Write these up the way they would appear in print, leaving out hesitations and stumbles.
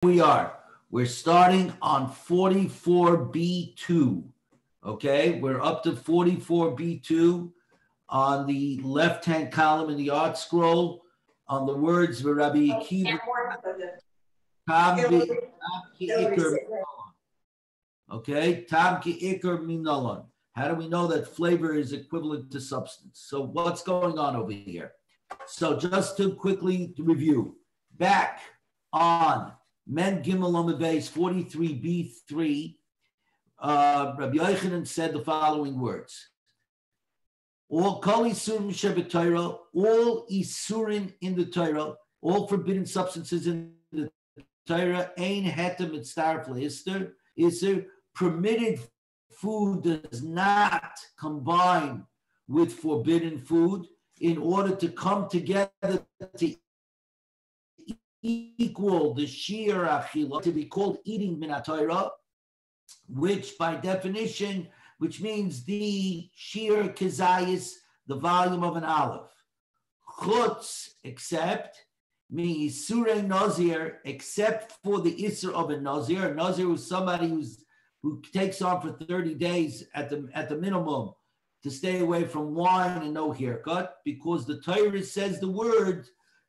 we are. We're starting on 44B2. Okay, we're up to 44B2 on the left-hand column in the art scroll on the words Rabbi Akiva. Okay, Tam ki ikar minalan. How do we know that flavor is equivalent to substance? So what's going on over here? So just to quickly review, back on Men Gimel on the base 43B3, Rabbi Yochanan said the following words: all kol isurim shebetayra, all isurim in the Torah, all forbidden substances in the Torah, ein hetem mitzaref le'ister, iser, permitted food does not combine with forbidden food in order to come together to equal the shir achila, to be called eating min haTorah, which by definition, which means the shir kezayis, the volume of an olive. Chutz, except, mi isurei nazir, except for the isur of a nazir. A nazir was somebody who takes on for 30 days at the minimum to stay away from wine and no haircut, because the Torah says the word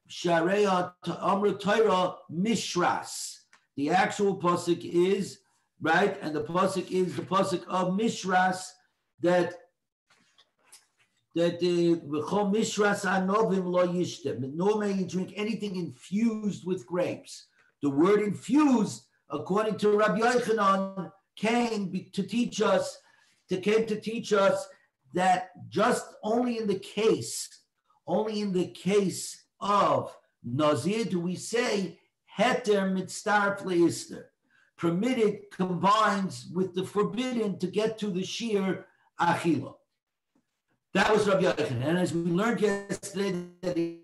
Shareya Amra Torah Mishras. The actual pasuk is right, and the pasuk is the pasuk of Mishras that v'chol Mishras anovim lo yishtem. Nor may you drink anything infused with grapes. The word infused, according to Rabbi Yochanan, came to teach us that just only in the case of Nazir do we say heter mitzaref le'ister. Permitted combines with the forbidden to get to the shir achila. That was Rabbi Yochanan. And as we learned yesterday, that he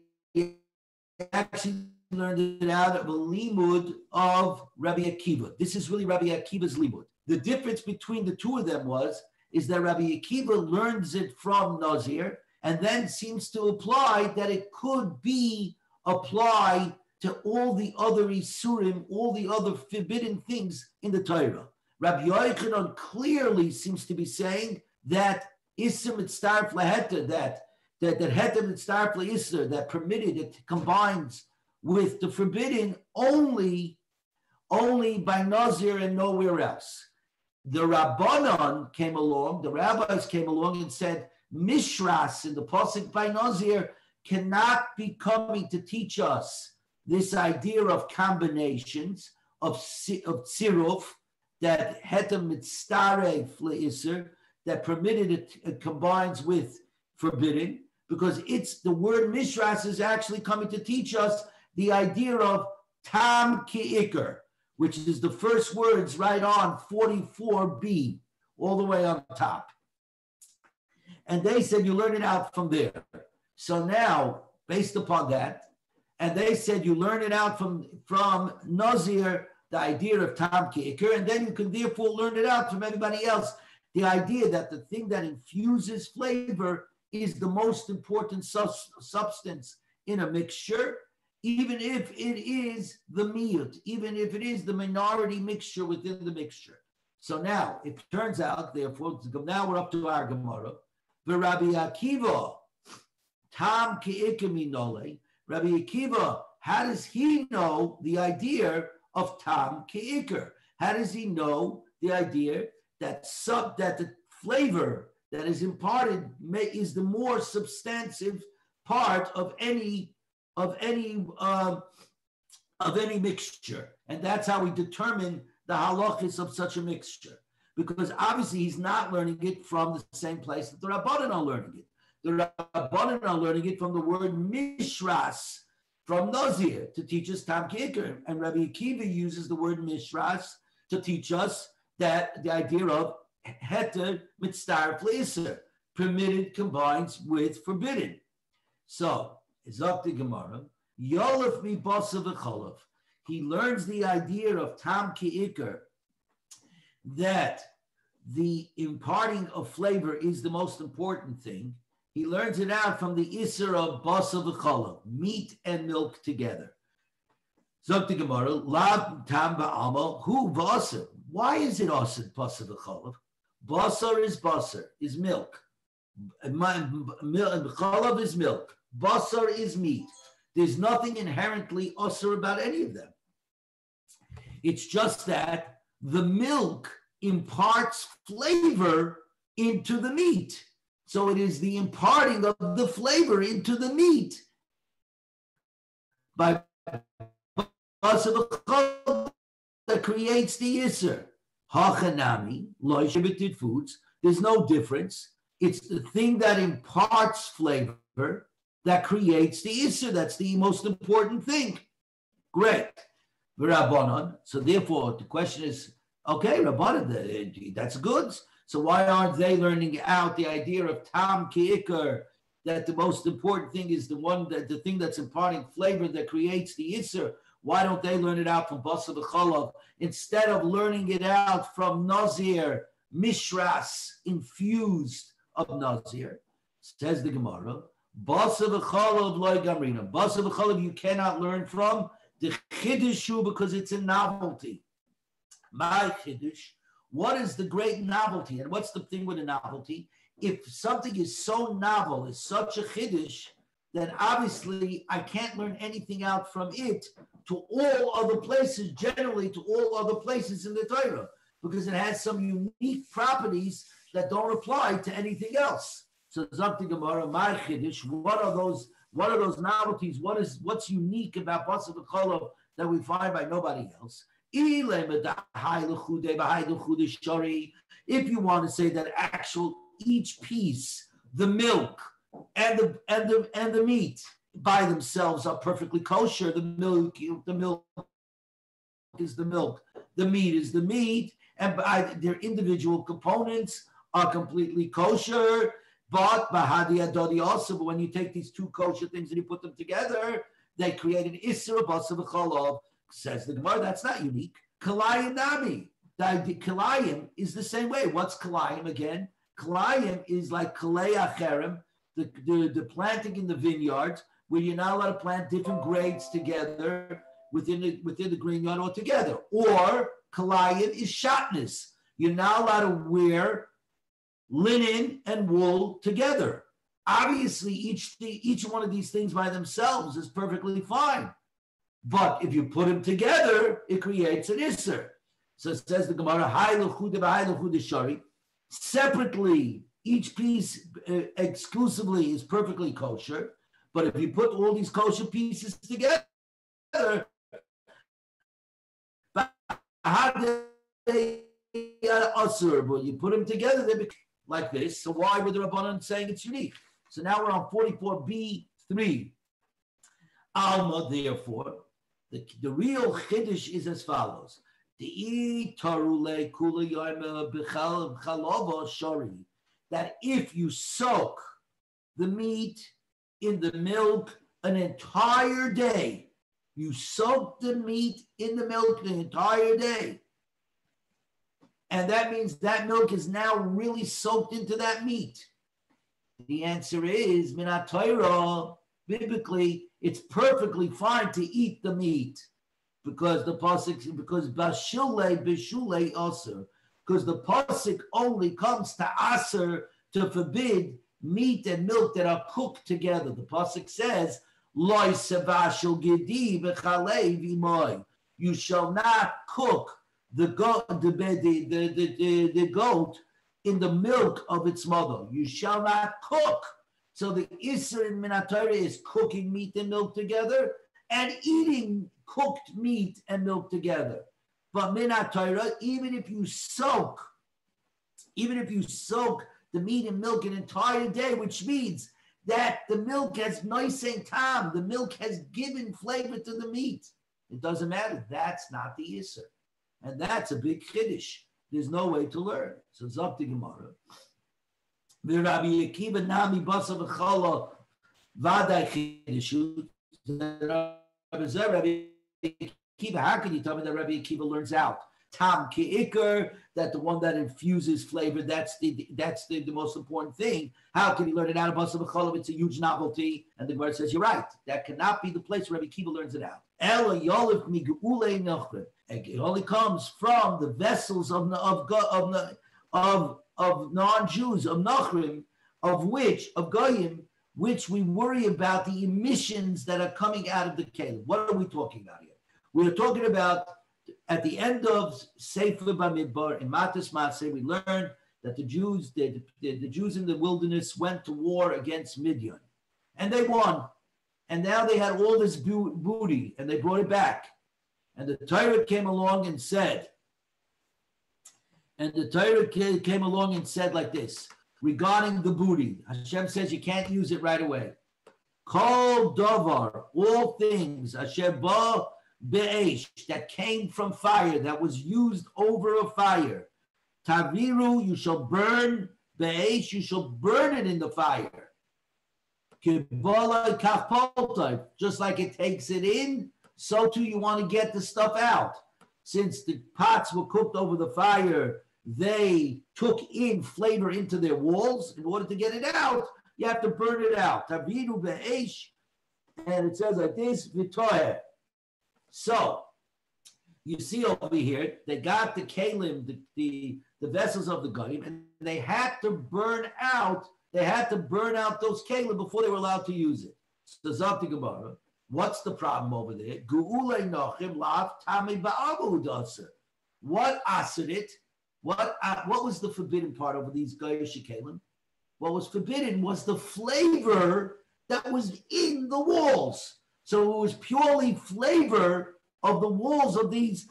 actually learned it out of a limud of Rabbi Akiva. This is really Rabbi Akiva's limud. The difference between the two of them is that Rabbi Akiva learns it from Nazir and then seems to apply that it could be applied to all the other isurim, all the other forbidden things in the Torah. Rabbi Yochanan clearly seems to be saying that isur mitzaref leheter, that heter mitzaref leisur, that permitted, it combines with the forbidden only by Nazir and nowhere else. The Rabbanon came along, the rabbis came along and said, Mishras in the pasuk by Nazir cannot be coming to teach us this idea of combinations of tziruf, that heter mitzaref leisur, that permitted it combines with forbidden, because it's the word Mishras is actually coming to teach us the idea of tam ki ikar, which is the first words right on 44b, all the way on top. And they said you learn it out from there. So now, based upon that, and they said you learn it out from Nazir, the idea of tam ki ikar, and then you can therefore learn it out from everybody else, the idea that the thing that infuses flavor is the most important substance in a mixture, even if it is the miyut, even if it is the minority mixture within the mixture. So now it turns out, therefore, now we're up to our Gemara. Rabbi Akiva, tam ki ikar minole. Rabbi Akiva, how does he know the idea of tam ki ikar? How does he know the idea that the flavor that is imparted is the more substantive part of any mixture, and that's how we determine the halachis of such a mixture. Because obviously he's not learning it from the same place that the Rabbanan are learning it. The Rabbanan are learning it from the word Mishras, from Nazir, to teach us tam ki ikar, and Rabbi Akiva uses the word Mishras to teach us that the idea of heter mitzaref leisur, permitted combines with forbidden. So it's up to Gemara. Yolef mi basa v'cholav. He learns the idea of tam ki ikar, that the imparting of flavor is the most important thing. He learns it out from the isur of basa v'cholav, meat and milk together. Zok the Gemara, Lav Tam Ba'ama, who Basar? Why is it Asr Basar v'Chalav? Basar is milk. Chalav is milk. Basar is meat. There's nothing inherently Asr about any of them. It's just that the milk imparts flavor into the meat. So it is the imparting of the flavor into the meat by that creates the Isser. Hachanami, loishabited foods, there's no difference. It's the thing that imparts flavor that creates the Isser. That's the most important thing. Great. Rabbanon. So therefore, the question is, okay, Rabbanon, that's good. So why aren't they learning out the idea of Tam Ki'ikar, that the most important thing is the thing that's imparting flavor that creates the Isser? Why don't they learn it out from Basar v'Chalav instead of learning it out from Nazir, Mishras, infused of Nazir? Says the Gemara, Basar v'Chalav loy gamrina. Basar v'Chalav you cannot learn from the Chidushu because it's a novelty. My Chiddush, what is the great novelty? And what's the thing with a novelty? If something is so novel, is such a Chiddush, then obviously I can't learn anything out from it to all other places, generally to all other places in the Torah, because it has some unique properties that don't apply to anything else. So Zakti Gemara, my Chiddush, what are those novelties? What's unique about Basar v'Chalav that we find by nobody else? If you want to say that each piece, the milk and the meat by themselves are perfectly kosher. The milk is the milk, the meat is the meat, and by their individual components are completely kosher. But Bahadi Adodi also, but when you take these two kosher things and you put them together, they create an Isra Basar v'Chalav. Says the Gemara, that's not unique. Kalayim Nami. Kalayim is the same way. What's Kalayim again? Kalayim is like Kalei Acherem, the planting in the vineyards, where you're not allowed to plant different grades together within the green yard altogether. Or Kalayim is Shatnez. You're not allowed to wear linen and wool together. Obviously, each one of these things by themselves is perfectly fine. But if you put them together, it creates an Isser. So it says the Gemara, Shari. Separately, each piece exclusively is perfectly kosher. But if you put all these kosher pieces together, how do they Asur? Well, you put them together, they become like this. So why were the Rabbanan saying it's unique? So now we're on 44b3. Alma, therefore, the real chiddush is as follows: that if you soak the meat in the milk an entire day, you soak the meat in the milk the entire day, and that means that milk is now really soaked into that meat. The answer is Minat Torah. Biblically, it's perfectly fine to eat the meat because the pasuk, because bashule bishule aser, because the pasuk only comes to aser, to forbid meat and milk that are cooked together. The pasuk says, "Loi sebashul gedi v'chalei v'imoy." You shall not cook the goat in the milk of its mother. You shall not cook. So the Isser in Minat Torah is cooking meat and milk together and eating cooked meat and milk together. But Minat Torah, even if you soak the meat and milk an entire day, which means that the milk has noising tam, the milk has given flavor to the meat. It doesn't matter. That's not the Isser. And that's a big chiddush. There's no way to learn. So it's up to Gemara. The Rabbi Akiva Nami Basar v'Chalav Vaday Chidushu. Rabbi Akiva, how can you tell me that Rabbi Akiva learns out Tam Ki'ikar, that the one that infuses flavor, that's the most important thing? How can he learn it out of Basar v'Chalav? It's a huge novelty. And the Gemara says, you're right. That cannot be the place where Rabbi Akiva learns it out. Ela yolif miguule nochrim. It only comes from the vessels of non-Jews, of Nachrim, of Goyim, which we worry about the emissions that are coming out of the Caleb. What are we talking about here? We are talking about at the end of Sefer Bamidbar in Matas Maaseh, we learned that the Jews in the wilderness went to war against Midian, and they won. And now they had all this booty, and they brought it back. And the Torah came along and said, like this, regarding the booty. Hashem says you can't use it right away. Kol davar, all things, asher ba be'esh, that came from fire, that was used over a fire. Taviru, you shall burn, be'esh, you shall burn it in the fire. Just like it takes it in, so too you want to get the stuff out. Since the pots were cooked over the fire, they took in flavor into their walls. In order to get it out, you have to burn it out. Taviru be'esh, and it says like this, v'toher. So, you see over here, they got the kalim, the vessels of the goyim, and they had to burn out those kalim before they were allowed to use it. So, Zati Gemara, what's the problem over there? What asid it? What was the forbidden part over these goyish kalim? What was forbidden was the flavor that was in the walls. So it was purely flavor of the walls of these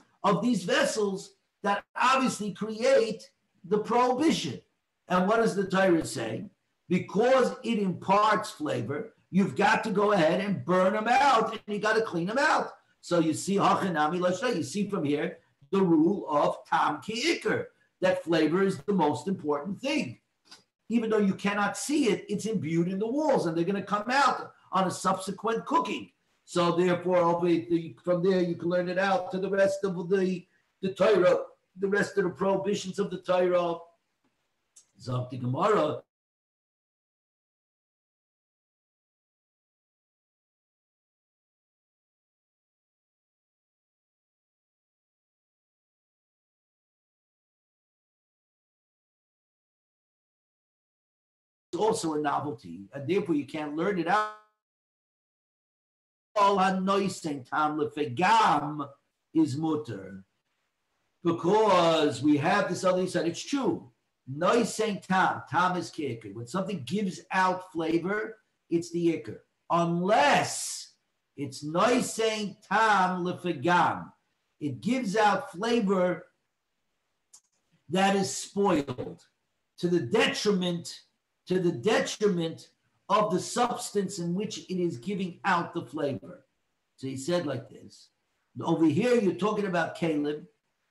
vessels that obviously create the prohibition. And what does the Torah say? Because it imparts flavor, you've got to go ahead and burn them out, and you got to clean them out. So you see, you see from here the rule of tam ki ikar, that flavor is the most important thing. Even though you cannot see it, it's imbued in the walls, and they're going to come out on a subsequent cooking. So therefore, from there you can learn it out to the rest of the Torah, the rest of the prohibitions of the Torah. Zakti Gemara. Also a novelty, and therefore you can't learn it out. All hanoising tam lefegam is mutter, because we have this other side. It's true. Noising tam is kicker. When something gives out flavor, it's the ikr. Unless it's noising tam lefegam, it gives out flavor that is spoiled to the detriment of the substance in which it is giving out the flavor. So he said like this. Over here, you're talking about Caleb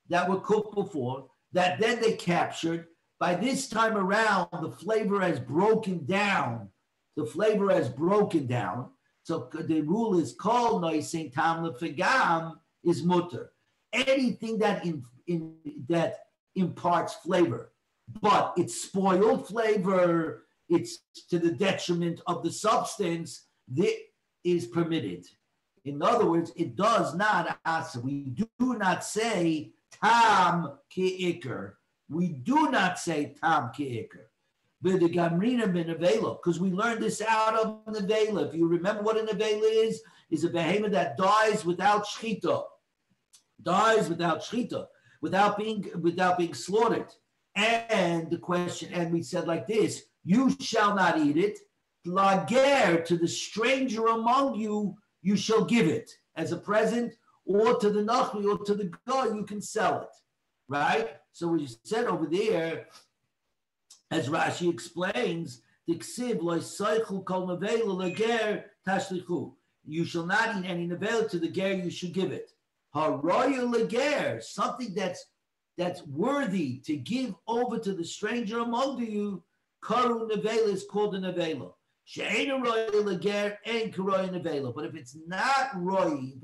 that were cooked before, that then they captured. By this time around, the flavor has broken down. So the rule is called noising tam lefegam is mutter. Anything that that imparts flavor, but it's spoiled flavor, it's to the detriment of the substance, that is permitted. In other words, it does not asa. We do not say tam ki'ikr. We do not say tam ki'ikr. But the gamrina min nevela, because we learned this out of nevela. If you remember what a nevela is a behemoth that dies without shchita, without being slaughtered. And the question, and we said like this: you shall not eat it. Lager, to the stranger among you, you shall give it as a present, or to the nachli, or to the guy, you can sell it, right? So what you said over there, as Rashi explains, the ksiv lo seichel kol nevela lager tashlichu. You shall not eat any nevela, to the ger you should give it. Haroya lager, something that's worthy to give over to the stranger among you. Karu nevela is called a nevela. She'ena roya lager and karoya nevela. But if it's not roy, if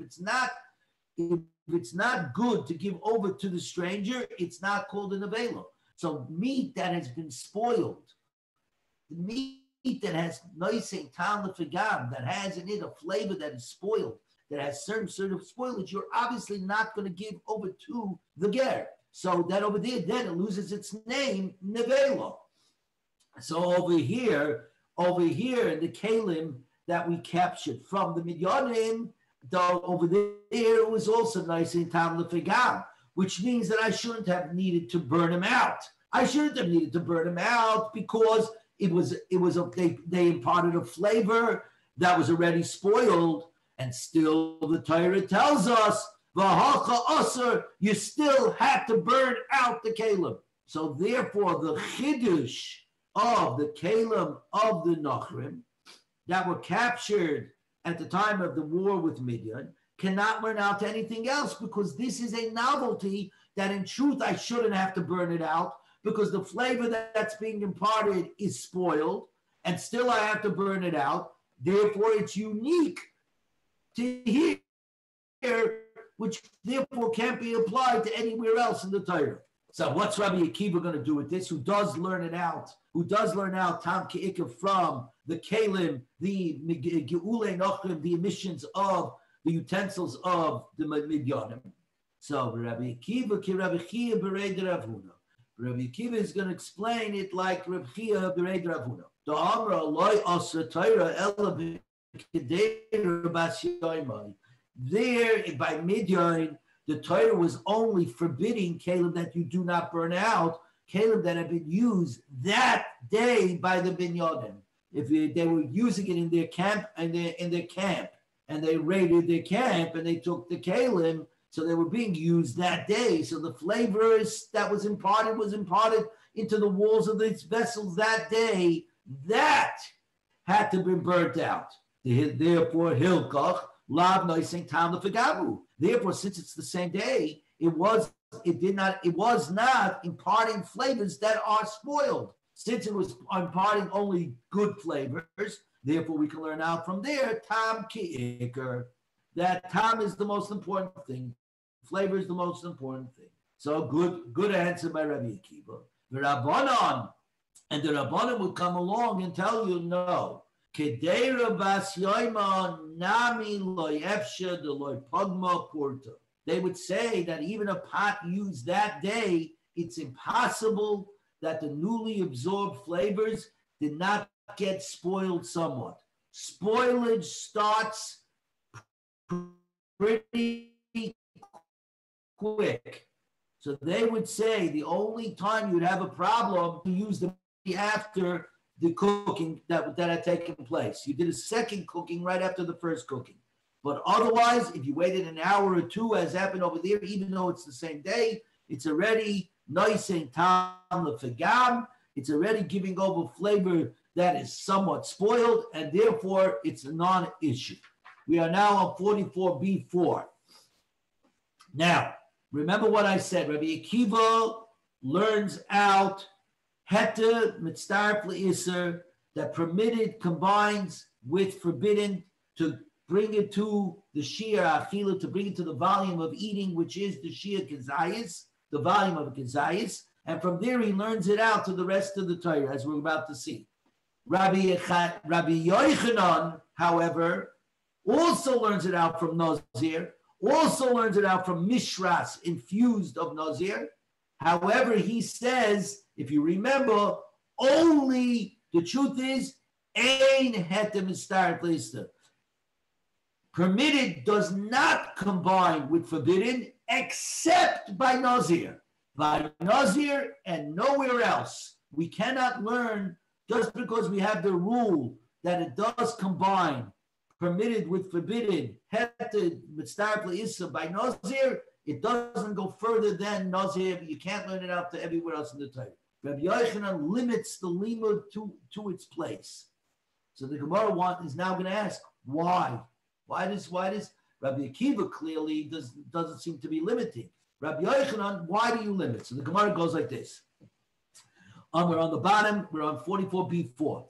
it's not good to give over to the stranger, it's not called a nevela. So meat that has been spoiled, the meat that has noising tam lefegam, that has in it a flavor that is spoiled, that has certain sort of spoilage, you're obviously not going to give over to the ger. So that over there, then it loses its name, nevela. So over here in the kalim that we captured from the midyanim, though over there it was also nice in tam lefegam, which means that I shouldn't have needed to burn him out. I shouldn't have needed to burn him out because they imparted a flavor that was already spoiled, and still the Torah tells us v'hacha asur, you still had to burn out the kalim. So therefore, the chiddush of the kalim of the Nachrim that were captured at the time of the war with Midian cannot learn out to anything else, because this is a novelty that in truth I shouldn't have to burn it out, because the flavor that's being imparted is spoiled, and still I have to burn it out. Therefore, it's unique to here, which therefore can't be applied to anywhere else in the Torah. So what's Rabbi Akiva going to do with this, who does learn it out, Tam Ke'ikah from the Kalim, the Ge'ulei Nochrim, the emissions of the utensils of the Midyanim. So Rabbi Akiva, ki Rabbi Chia Berei de Rav Huna. Rabbi Akiva is going to explain it like Rabbi Chia Berei de Rav Huna. The Amra loy asra Torah ela b'kedei bas yoimai. There, by Midyan, the Torah was only forbidding kalim that you do not burn out, kalim that have been used that day by the binyadim. If they were using it in their camp, and they raided their camp, and they took the kalim, so they were being used that day. So the flavor that was imparted into the walls of these vessels that day. That had to be burnt out. Therefore, hilkach lav noising tam lefagavu. Therefore, since it's the same day, it was not imparting flavors that are spoiled. Since it was imparting only good flavors, therefore we can learn out from there tam ki'ikr, that tam is the most important thing. Flavor is the most important thing. So good answer by Rabbi Akiva. The Rabbanon, and the Rabbanon would come along and tell you, no. Kedera bas yoima nami loy efsha de loy pagma porta. They would say that even a pot used that day, it's impossible that the newly absorbed flavors did not get spoiled somewhat. Spoilage starts pretty quick. So they would say the only time you'd have a problem to use them after the cooking that had taken place. You did a second cooking right after the first cooking. But otherwise, if you waited an hour or two, as happened over there, even though it's the same day, it's already nice and tam lefagam. It's already giving over flavor that is somewhat spoiled, and therefore it's a non-issue. We are now on 44b4. Now, remember what I said. Rabbi Akiva learns out Heter mitzdarf le'iser, that permitted combines with forbidden, to bring it to the shia achila, to bring it to the volume of eating, which is the shia kezayis, the volume of kezayis, and from there he learns it out to the rest of the Torah, as we're about to see. Rabbi Yochanan, however, also learns it out from Nazir, also learns it out from Mishras, infused of Nazir. However, he says, if you remember, only the truth is, ein heter mitzdarf le'iser. Permitted does not combine with forbidden except by Nazir. By Nazir and nowhere else. We cannot learn just because we have the rule that it does combine permitted with forbidden heter mitzdarf le'iser by Nazir. It doesn't go further than Nazir. You can't learn it out to everywhere else in the Torah. Rabbi Yochanan limits the limud to its place. So the Gemara is now going to ask, why? Why does Rabbi Akiva clearly doesn't seem to be limiting? Rabbi Yochanan, why do you limit? So the Gemara goes like this. We're on the bottom. We're on 44b4.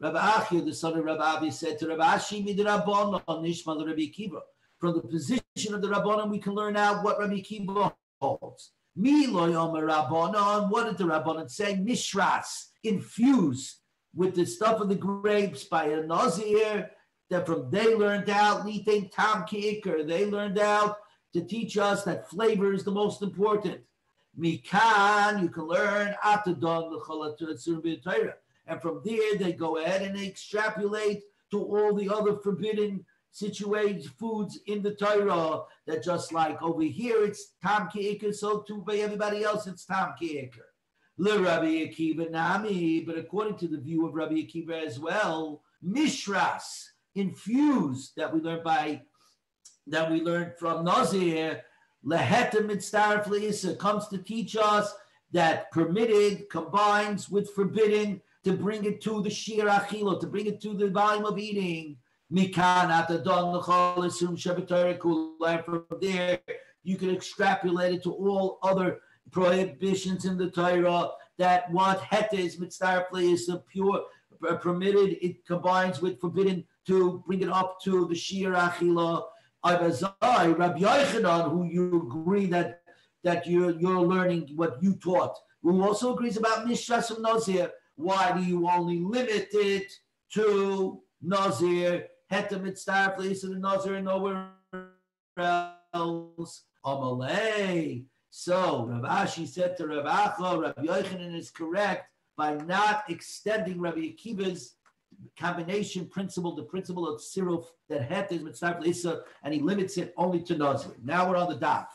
Rabbi Achia, the son of Rabbi Avi, said to Rabbi Ashi, Midrabbanon, Nishma Rabbi Akiva. From the position of the Rabbanon, we can learn out what Rabbi Akiva holds. Mi lo yomer Rabbanon. What did the Rabbanon say? Mishras, infused with the stuff of the grapes by a Nazir, that from they learned out, Litain Tam Ki'ikr, they learned out to teach us that flavor is the most important. Mikan, you can learn Atadon the Torah. And from there, they go ahead and they extrapolate to all the other forbidden situated foods in the Torah, that just like over here it's Tam Ki'ikr, so too by everybody else it's Tam Ki'ikr. Le Rabbi Akiva Nami, but according to the view of Rabbi Akiva as well, Mishras, infused, that we learned from Nazir, Leheta Mitzdarf Le'isa, comes to teach us that permitted combines with forbidden to bring it to the Shir Achilo, to bring it to the volume of eating. Mikan Atadon L'chol Isum Shebetorah Kula. From there, you can extrapolate it to all other prohibitions in the Torah, that what Het is Mitzdarf Le'isa, pure, permitted, it combines with forbidden to bring it up to the Shir Achila. Rabbi Yochanan, who you agree that you're learning what you taught, who also agrees about Mishras of Nazir. Why do you only limit it to Nazir? Hetem Mitzdarf Le'isa the Nazir and nowhere else. Amalei. So Rav Ashi said to Rav Acha, Rabbi Yochanan is correct by not extending Rabbi Akiva's combination principle, the principle of siruf, that het is mitzvah l'isa, and he limits it only to nazir. Now we're on the daf.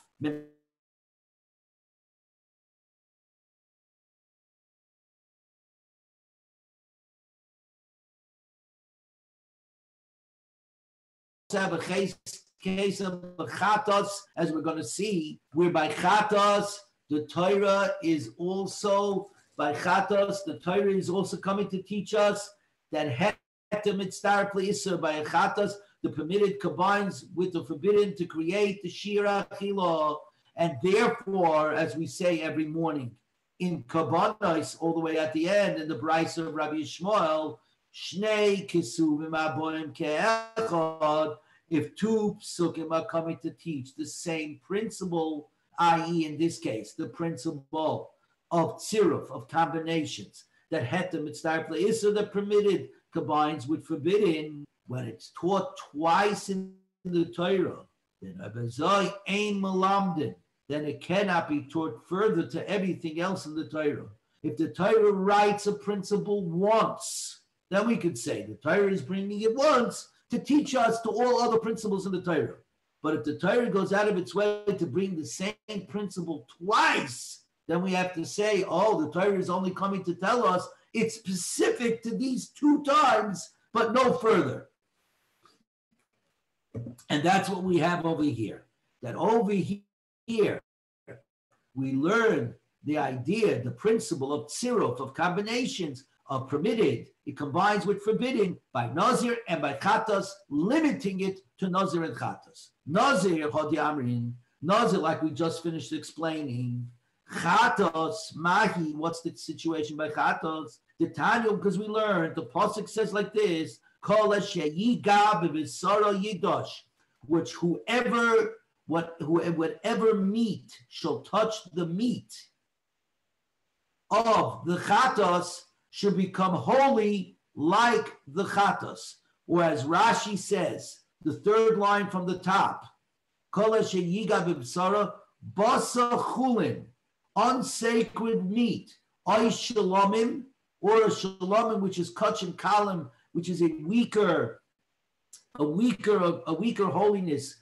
Have a case of chatos, as we're going to see, where by chatos the Torah is also by chatos the Torah is also coming to teach us that hetem mitzdarf le'isur, by a chatos the permitted combines with the forbidden to create the shir achila, and therefore, as we say every morning in kabbanos, all the way at the end in the brisa of Rabbi Yishmael, shnei kisuvim aboim ke'echad. If two psukim are coming to teach the same principle, i.e. in this case, the principle of tziruf, of combinations, that hetem mitzdarf le'isur, that permitted combines with forbidden, when it's taught twice in the Torah, then abazai ein melamdin, then it cannot be taught further to everything else in the Torah. If the Torah writes a principle once, then we could say the Torah is bringing it once to teach us to all other principles in the Torah. But if the Torah goes out of its way to bring the same principle twice, then we have to say, oh, the Torah is only coming to tell us it's specific to these two times, but no further. And that's what we have over here. That over here, we learn the idea, the principle of tziruf, of combinations, of permitted. It combines with forbidden by Nazir and by Chatas, limiting it to Nazir and Chatas. Nazir, Hodi Amrin, Nazir, like we just finished explaining. Chatas, Mahi, what's the situation by Chatas? The Tanya, because we learned, the Pasuk says like this, which whatever meat shall touch the meat of the Chatas should become holy like the chatas. Or as Rashi says, the third line from the top, basa chulin, unsacred meat, ay shalomim, or a shalomim, which is kachim kalim, which is a weaker holiness,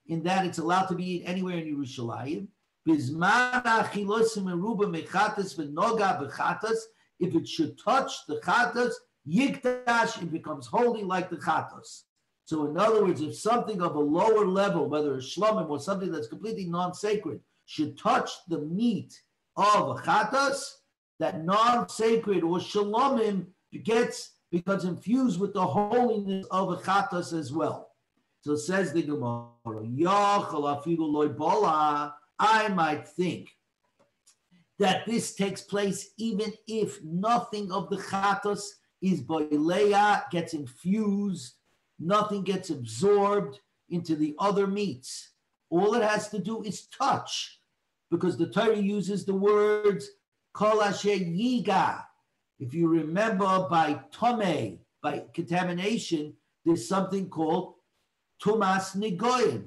in that it's allowed to be eaten anywhere in Yerushalayim. Bizman achilosim meruba mechatas v'noga b'chatas. If it should touch the chatas, yikdash, it becomes holy like the chatas. So in other words, if something of a lower level, whether it's shlomim or something that's completely non-sacred, should touch the meat of a chatas, that non-sacred or shalomim becomes infused with the holiness of a chatas as well. So says the Gemara, I might think that this takes place even if nothing of the chatos is boileya, gets infused, nothing gets absorbed into the other meats. All it has to do is touch, because the Torah uses the words kol asher yiga, If you remember, by tome, by contamination, there's something called tumas nigoyim,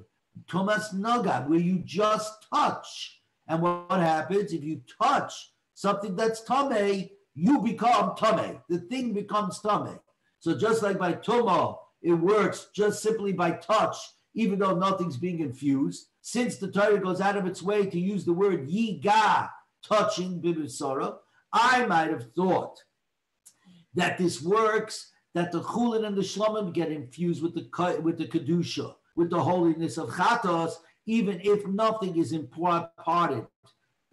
tumas nogab, where you just touch. And what happens if you touch something that's tome? You become tome. The thing becomes tome. So just like by tuma, it works just simply by touch, even though nothing's being infused. Since the Torah goes out of its way to use the word yiga, touching bibisara, I might have thought that this works, that the chulin and the shlomim get infused with the kedusha, with the holiness of chatos, even if nothing is imparted,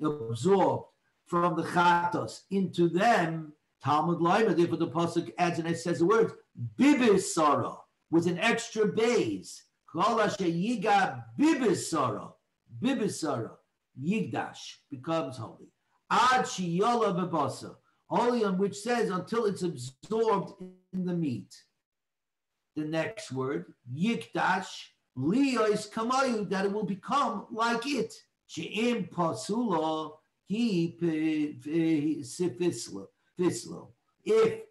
absorbed from the chatos into them. Talmud Laima, therefore the pasuk adds and it says the words bibisara with an extra base. Kol asher yiga bibisara, bibisara yigdash becomes holy. Ad shiyola bebasa, only on which says until it's absorbed in the meat. The next word yigdash liyos kamayu, that it will become like it. She'im pasula he sifislo. If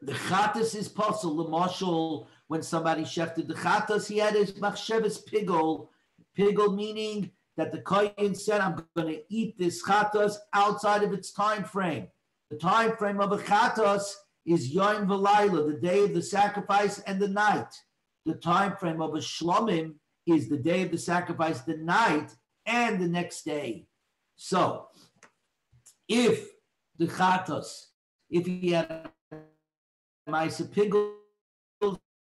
the chatas is pasul, the marshal, when somebody shefted the chatas, he had his machsheves pigol. Pigol meaning that the kohen said, I'm going to eat this chatas outside of its time frame. The time frame of a chatas is Yom V'Layla, the day of the sacrifice and the night. The time frame of a shlomim is the day of the sacrifice, the night, and the next day. So, if the chatas, if he had Maisa Pigel,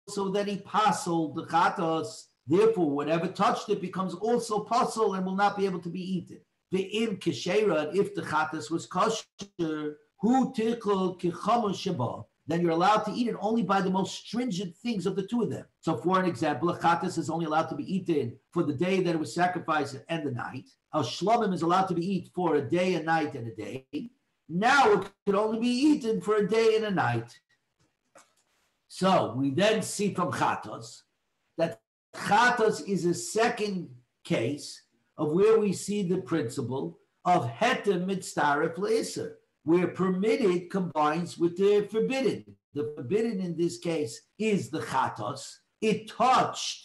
so that he pasul the chatos, therefore whatever touched it becomes also pasul and will not be able to be eaten. The im keshera, if the chatos was kosher, hu tichel kichamu sheba, then you're allowed to eat it only by the most stringent things of the two of them. So for an example, a chatos is only allowed to be eaten for the day that it was sacrificed and the night. A shlomim is allowed to be eaten for a day, a night, and a day. Now it could only be eaten for a day and a night. So we then see from chatos that chatos is a second case of where we see the principle of heter mitzaref le'isur, where permitted combines with the forbidden. The forbidden in this case is the chatos. It was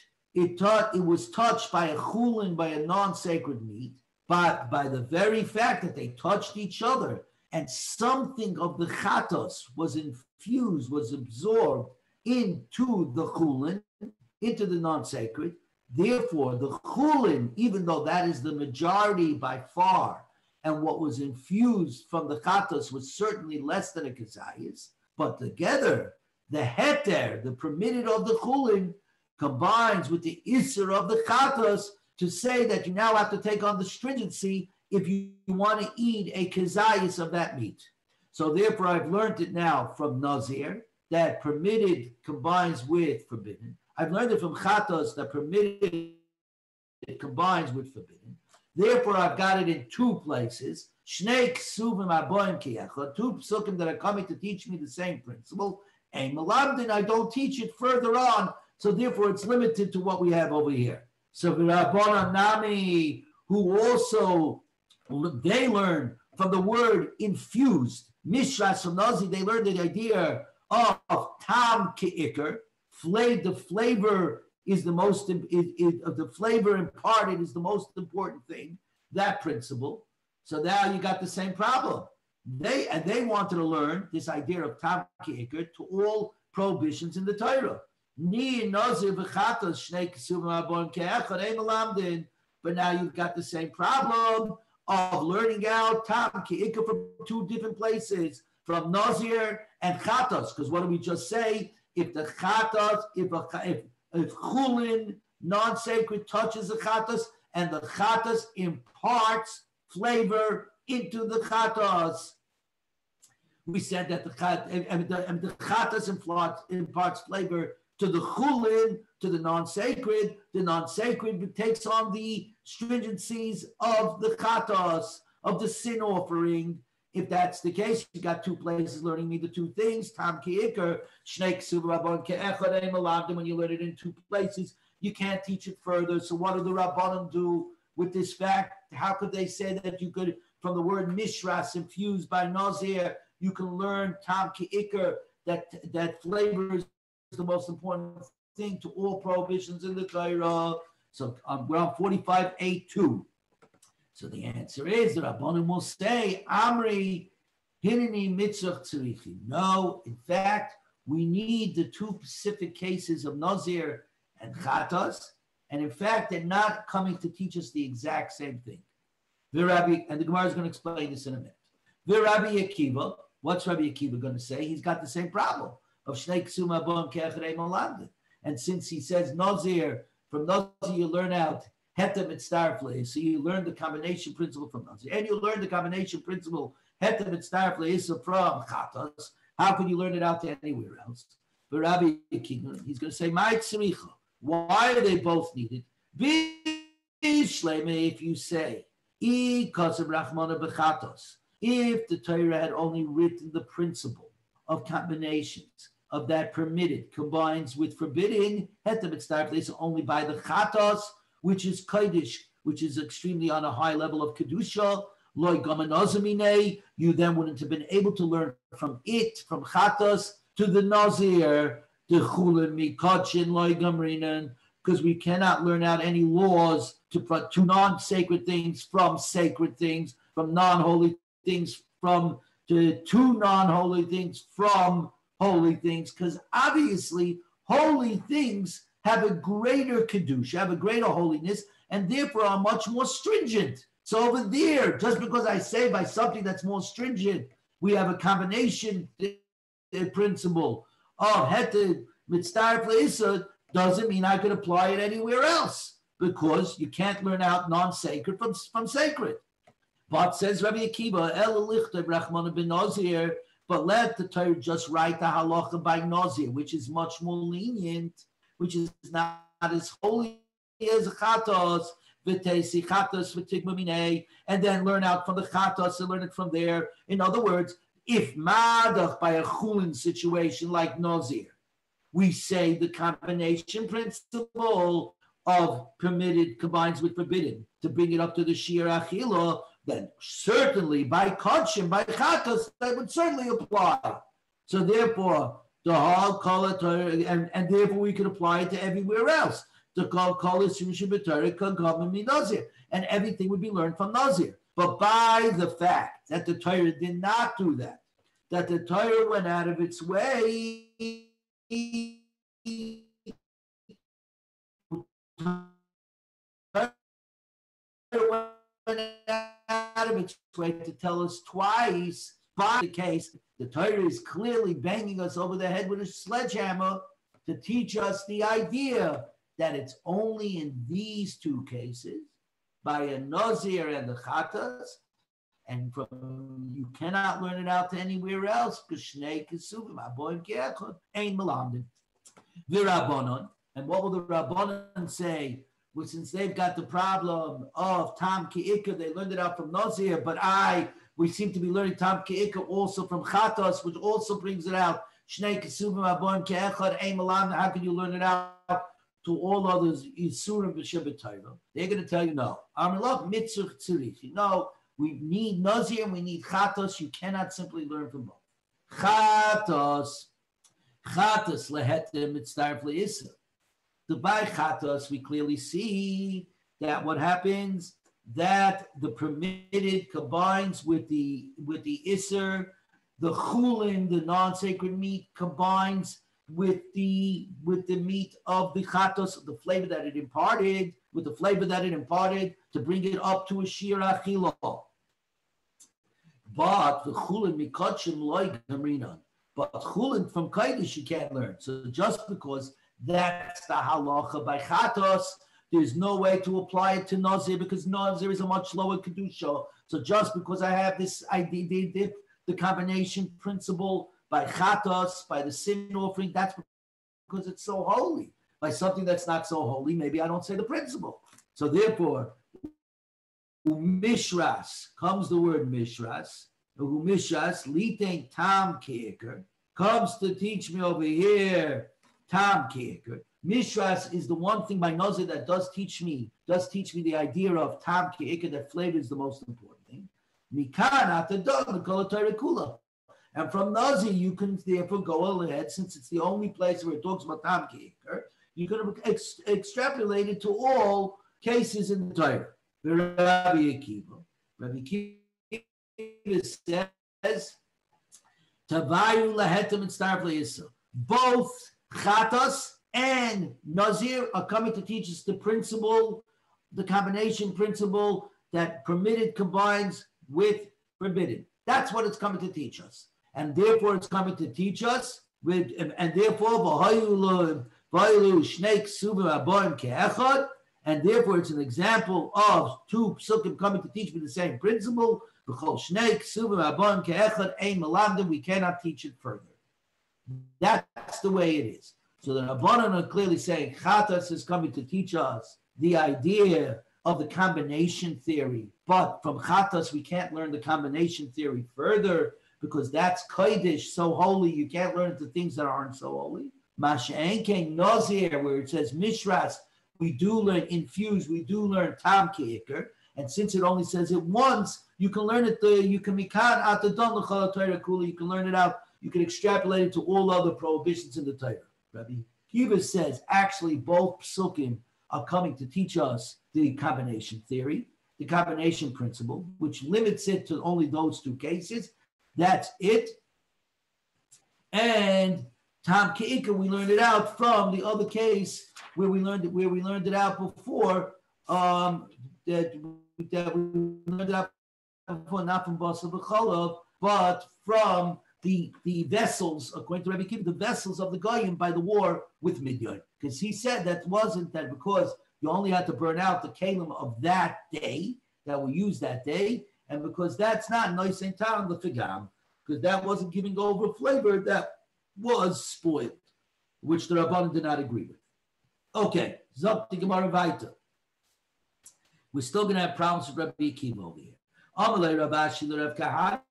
touched by a chulin, by a non-sacred meat, but by the very fact that they touched each other, and something of the chatos was infused, was absorbed into the chulin, into the non-sacred. Therefore, the chulin, even though that is the majority by far, and what was infused from the chatos was certainly less than a kazayis, but together, the heter, the permitted of the chulin, combines with the isser of the chatos to say that you now have to take on the stringency if you want to eat a kazayis of that meat. So therefore, I've learned it now from Nazir, that permitted combines with forbidden. I've learned it from chatos, that permitted combines with forbidden. Therefore, I've got it in two places. Shnei ksuvim aboim ki'echad, two psukim that are coming to teach me the same principle. And malamdin, I don't teach it further on, so therefore it's limited to what we have over here. So Rabbanan Nami, who also, they learn from the word infused, Mishras from Nazi, they learned the idea of tam ke'ikr, the flavor is the most, the flavor imparted is the most important thing, that principle. So now you got the same problem. They wanted to learn this idea of tam ke'ikr to all prohibitions in the Torah. But now you've got the same problem of learning out tam ke'ikr from two different places, from Nazir and chatos. Because what do we just say? If the chatos, if chulin, non-sacred, touches the chatos, and the chatos imparts flavor into the chatos, we said that the chatos imparts flavor to the chulin, to the non-sacred takes on the stringencies of the chatos, of the sin offering. If that's the case, you got two places learning me the two things. Tam ki'ikr, shnei ksub rabban ke'echad ein malavdim. When you learn it in two places, you can't teach it further. So what do the rabbanim do with this fact? How could they say that you could, from the word mishras infused by Nazir, You can learn Tam Ki'ikr, that flavor is the most important thing to all prohibitions in the Torah. So we're on 45A2. So the answer is the Rabbanim will say, Amri Hinini Mitzvah Tzrichi. No, in fact, we need the two specific cases of Nazir and Chatas, and in fact, they're not coming to teach us the exact same thing. And the Gemara is going to explain this in a minute. Rabbi Akiva, what's Rabbi Akiva going to say? He's got the same problem of Shnei Ksuma Bon Kechrei Molamdin. And since he says Nazir, from Nazir you learn out Hetem Mitzdarfle, so you learn the combination principle from Nazir, and you learn the combination principle Hetem Mitzdarfle is from Chatas. How can you learn it out to anywhere else? But Rabbi Akiva, he's going to say, "My tzricha." Why are they both needed? If you say, if the Torah had only written the principle of combinations of that permitted combines with forbidding, only by the chatos, which is kodesh, which is extremely on a high level of kedusha. You then wouldn't have been able to learn from it, from chatos to the nazir, the chulin mikachin loy gamrinan, because we cannot learn out any laws to non-sacred things from sacred things, from non-holy things to non-holy things from holy things, because obviously holy things have a greater kedusha, have a greater holiness, and therefore are much more stringent. So over there, just because I say by something that's more stringent, we have a combination principle of heter mitzdarf le'isad, doesn't mean I could apply it anywhere else, because you can't learn out non-sacred from sacred. But says Rabbi Akiva, El lichter Rachmana ben Nazir, but let the Torah just write the halacha by Nazir, which is much more lenient, which is not as holy as chatos, v'teisi chatos v'tigma minei, and then learn out from the chatos and learn it from there. In other words, if madach by a chulin situation like Nazir, we say the combination principle of permitted combines with forbidden to bring it up to the shir achila, then certainly by kodshim, by chatos, that would certainly apply. So therefore, the whole kol and therefore we could apply it to everywhere else. The kol is nazir, and everything would be learned from nazir. But by the fact that the Torah did not do that, that the Torah went out of its way to tell us twice, by the case, the Torah is clearly banging us over the head with a sledgehammer to teach us the idea that it's only in these two cases, by a Nazir and the Chatas, and from you cannot learn it out to anywhere else, because Shnei Kesuvim, Aboim Ke'echad, Ein Melamdin. V'Rabbanon, and what will the Rabbanon say? Well, since they've got the problem of Tam Ki'ikah, they learned it out from Nazir, but we seem to be learning Tam Ki'ikah also from Chatos, which also brings it out. Shnei Kesuvim, Aboim Ke'echad, Ein Melamdin. How can you learn it out to all others? Yisurim b'Shabbat Torah. They're going to tell you no. Amalach mitzvah tzirichi. No. We need Nazir and we need Chatos. You cannot simply learn from both. Chatos leheter mitzdarf le'isa. The by Chatos, we clearly see that what happens, that the permitted combines with the Isser, the chulin, the non-sacred meat, combines with the meat of the Chatos, the flavor that it imparted, to bring it up to a shir achila. But the chulin mikachim loy gamrinan. But chulin from kodesh you can't learn. So just because that's the halacha by chatos, there's no way to apply it to nazir, because nazir is a much lower kedusha. So just because I have this idea, the combination principle by chatos, by the sin offering, that's because it's so holy. By something that's not so holy, maybe I don't say the principle. So therefore, Mishras, comes the word Mishras. Mishras, litain tam keker, comes to teach me over here, tam keker. Mishras is the one thing by Nazir that does teach me the idea of tam keker, that flavor is the most important thing. Mikan at the dog, the Torah kula. And from Nazi, you can therefore go ahead, since it's the only place where it talks about Tam Ki'ikr, you can extrapolate it to all cases in the Torah. Rabbi Akiva says, Tavayu lahetem and starv le'isa. Both Chatas and Nazir are coming to teach us the principle, the combination principle that permitted combines with forbidden. That's what it's coming to teach us. And therefore it's coming to teach us with, and therefore and therefore it's an example of two psukim coming to teach me the same principle. We cannot teach it further. That's the way it is. So the Rabbanan are clearly saying Chatas is coming to teach us the idea of the combination theory. But from Chatas, we can't learn the combination theory further because that's Kodesh, so holy, you can't learn the things that aren't so holy. Masha'enke Nazir, where it says Mishras, we do learn infused, we do learn Tam Ki'ikr. And since it only says it once, you can learn it, you can mikan at the don l'chol Torah kula, you can learn it out, you can extrapolate it to all other prohibitions in the Torah. Rabbi Akiva says actually both psukim are coming to teach us the combination theory, the combination principle, which limits it to only those two cases. That's it. And Tam Ki'ikr, we learned it out from the other case where we learned it out before. That we learned it out before, not from Basar B'Cholov, but from the vessels, according to Rabbi Akiva, the vessels of the Goyim by the war with Midian. Because he said that wasn't that because you only had to burn out the kalim of that day, that were used that day, and because that's not Nois Ein Tam L'Figam, because that wasn't giving over flavor that was spoiled, which the Rabbanan did not agree with. Okay, Zok the Gemara Vaita. We're still going to have problems with Rabbi Akiva over here. Amalei Rabashi L'Rav Kahana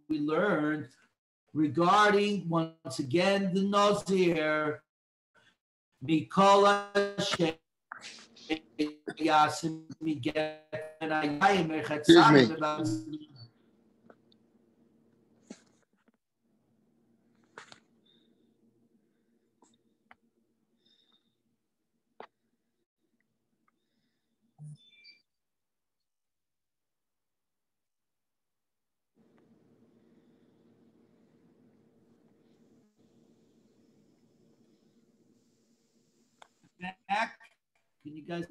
we learned regarding once again the Nazir Mikola Yasim Excuse me. back. Can you guys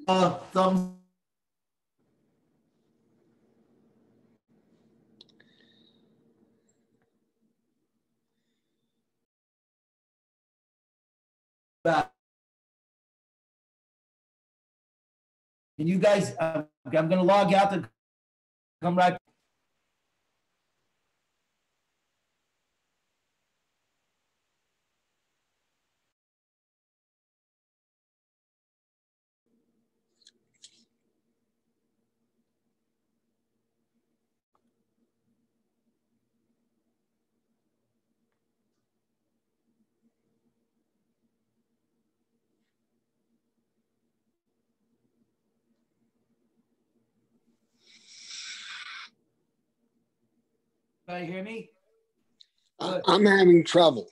thumbs? Back. And you guys, I'm going to log out and come right. Can you hear me? I'm having trouble.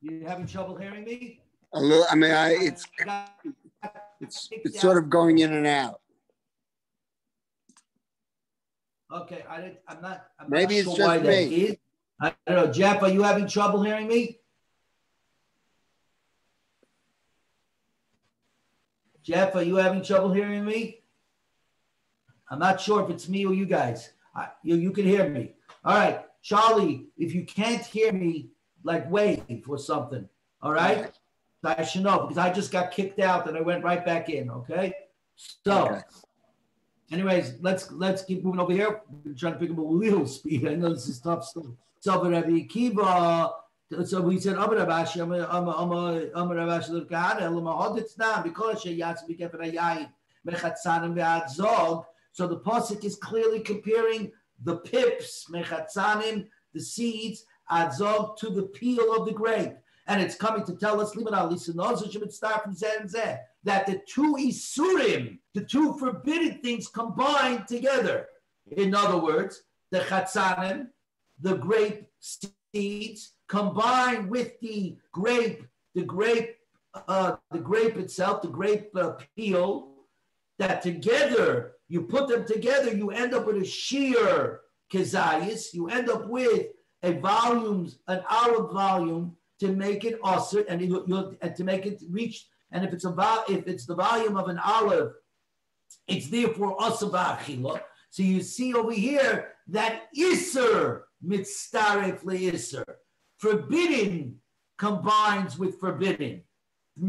You having trouble hearing me? A little. I mean, it's sort of going in and out. Okay, I'm not Maybe sure it's why just that me. is. I don't know. Jeff, are you having trouble hearing me? Jeff, are you having trouble hearing me? I'm not sure if it's me or you guys. You can hear me. All right. Charlie, if you can't hear me, like wave or something. All right? So I should know because I just got kicked out and I went right back in. Okay. So, anyways, let's keep moving over here. We're trying to pick up a little speed. I know this is tough stuff. So, Rabbi Akiva, so we said, Amar Rabashi, Amar Rabashi, look at it. It's not because she yats be kept a yain mechatzanim ve'adzog. So the pasuk is clearly comparing the pips, mechatzanim, the seeds, adzog, to the peel of the grape. And it's coming to tell us that the two isurim, the two forbidden things combined together. In other words, the chatzanim, the grape seeds, combined with the grape itself, the grape peel, that together, you put them together, you end up with a sheer kezayis, you end up with an olive volume to make it osir, and to make it reach, and if it's the volume of an olive, it's therefore osir ba'achila. So you see over here that iser mitzaref le'iser. Forbidden combines with forbidden. From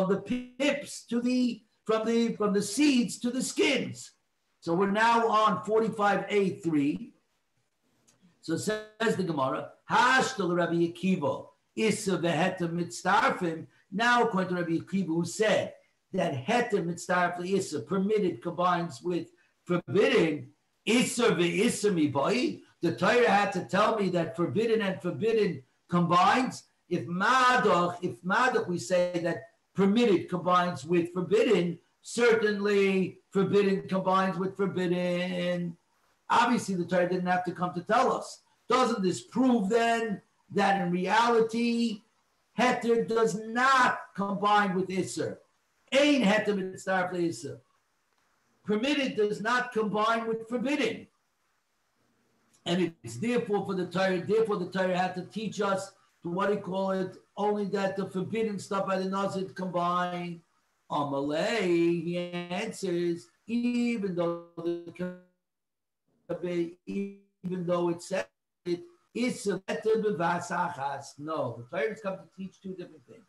the pips to from the seeds to the skins. So we're now on 45a3. So says the Gemara, Hashtal Rabbi Akiva, Issa v'hetem mitzarfim. Now according to Rabbi Akiva, who said that hetem mitzarf issa permitted combines with forbidden, Issa v'issa mibai. The Torah had to tell me that forbidden and forbidden combines. If madach we say that permitted combines with forbidden, certainly forbidden combines with forbidden. Obviously, the Torah didn't have to come to tell us. Doesn't this prove then that in reality, heter does not combine with isser? Ein heter mitzaref le'isser. Permitted does not combine with forbidden. And it's therefore the Torah had to teach us to what he call it, only that the forbidden stuff by the Nazir combine. Amalei, he answers, even though it said it is no, the Torah has come to teach two different things.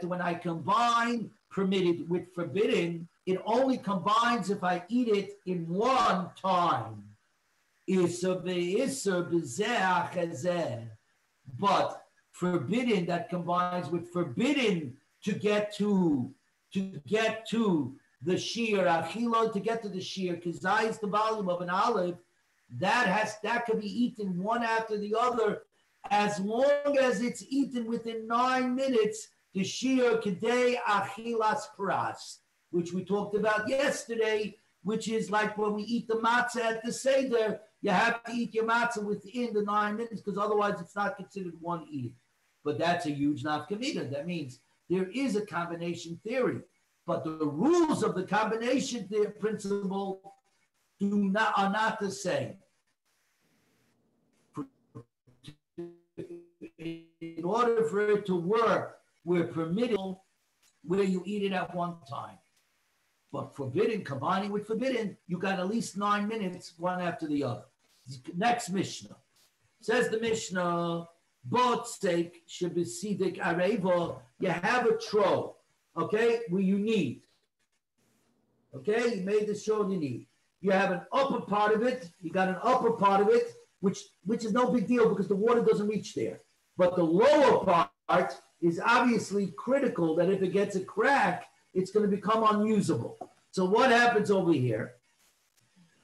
When I combine permitted with forbidden, it only combines if I eat it in one time. But forbidden that combines with forbidden to get to the shear achilo, to get to the shear kizai is the volume of an olive, that could be eaten one after the other as long as it's eaten within 9 minutes. The shear kedei achilas pras, which we talked about yesterday, which is like when we eat the matzah at the seder. You have to eat your matzah within the 9 minutes because otherwise it's not considered one eating. But that's a huge nafkamina. That means there is a combination theory, but the rules of the combination principle are not the same. In order for it to work, we're permitted where you eat it at one time. But forbidden, combining with forbidden, you got at least 9 minutes, one after the other. Next Mishnah. Says the Mishnah, Botzek shebesidik areva, you have a trough, okay, where you need. Okay, you made the show you need. You have an upper part of it, you got an upper part of it, which is no big deal because the water doesn't reach there. But the lower part is obviously critical that if it gets a crack, it's going to become unusable. So what happens over here?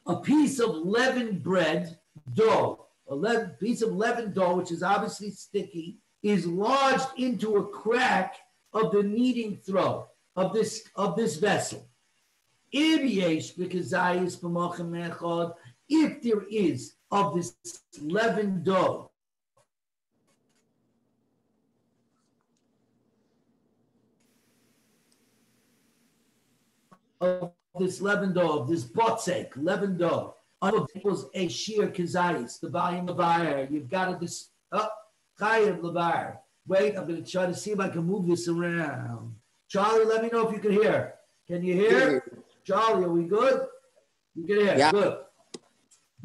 A piece of leavened bread dough, piece of leavened dough, which is obviously sticky, is lodged into a crack of the kneading trough of this vessel. If there is of this leavened dough of this botzek, leavened dough, equals a sheer kazayis, the volume of air. You've got to chayav levar. Wait, I'm going to try to see if I can move this around. Charlie, let me know if you can hear. Can you hear? Charlie, are we good? You can hear. Yeah. Good.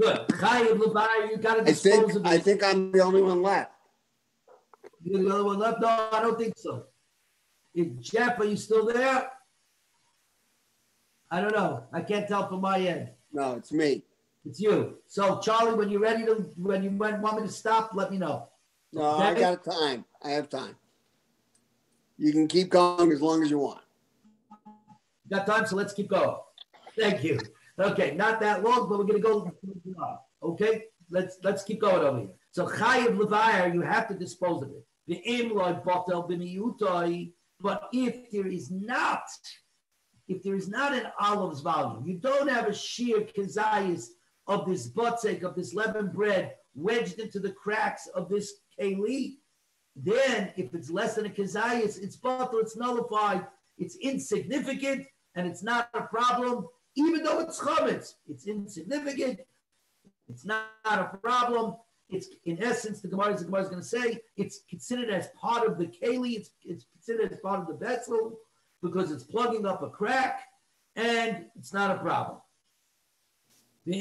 Chayav levar, you got to dispose of it. I think I'm the only one left. You're the only one left? No, I don't think so. Jeff, are you still there? I don't know. I can't tell from my end. No, it's me. It's you. So, Charlie, when you're ready when you want me to stop, let me know. No, okay? I got time. I have time. You can keep going as long as you want. Got time, so let's keep going. Thank you. Okay, not that long, but we're going to go. Okay, let's keep going over here. So chayiv levayer, you have to dispose of it. The imloi botel b'miyutai. But if there is not an olive's volume, you don't have a sheer kazayas of this butzek, of this leavened bread wedged into the cracks of this keli, then if it's less than a kazayas, it's batel, it's nullified, it's insignificant, and it's not a problem, even though it's chametz. It's insignificant, it's not a problem. It's, in essence, the Gemara is going to say, it's considered as part of the keli, it's considered as part of the vessel, because it's plugging up a crack, and it's not a problem. The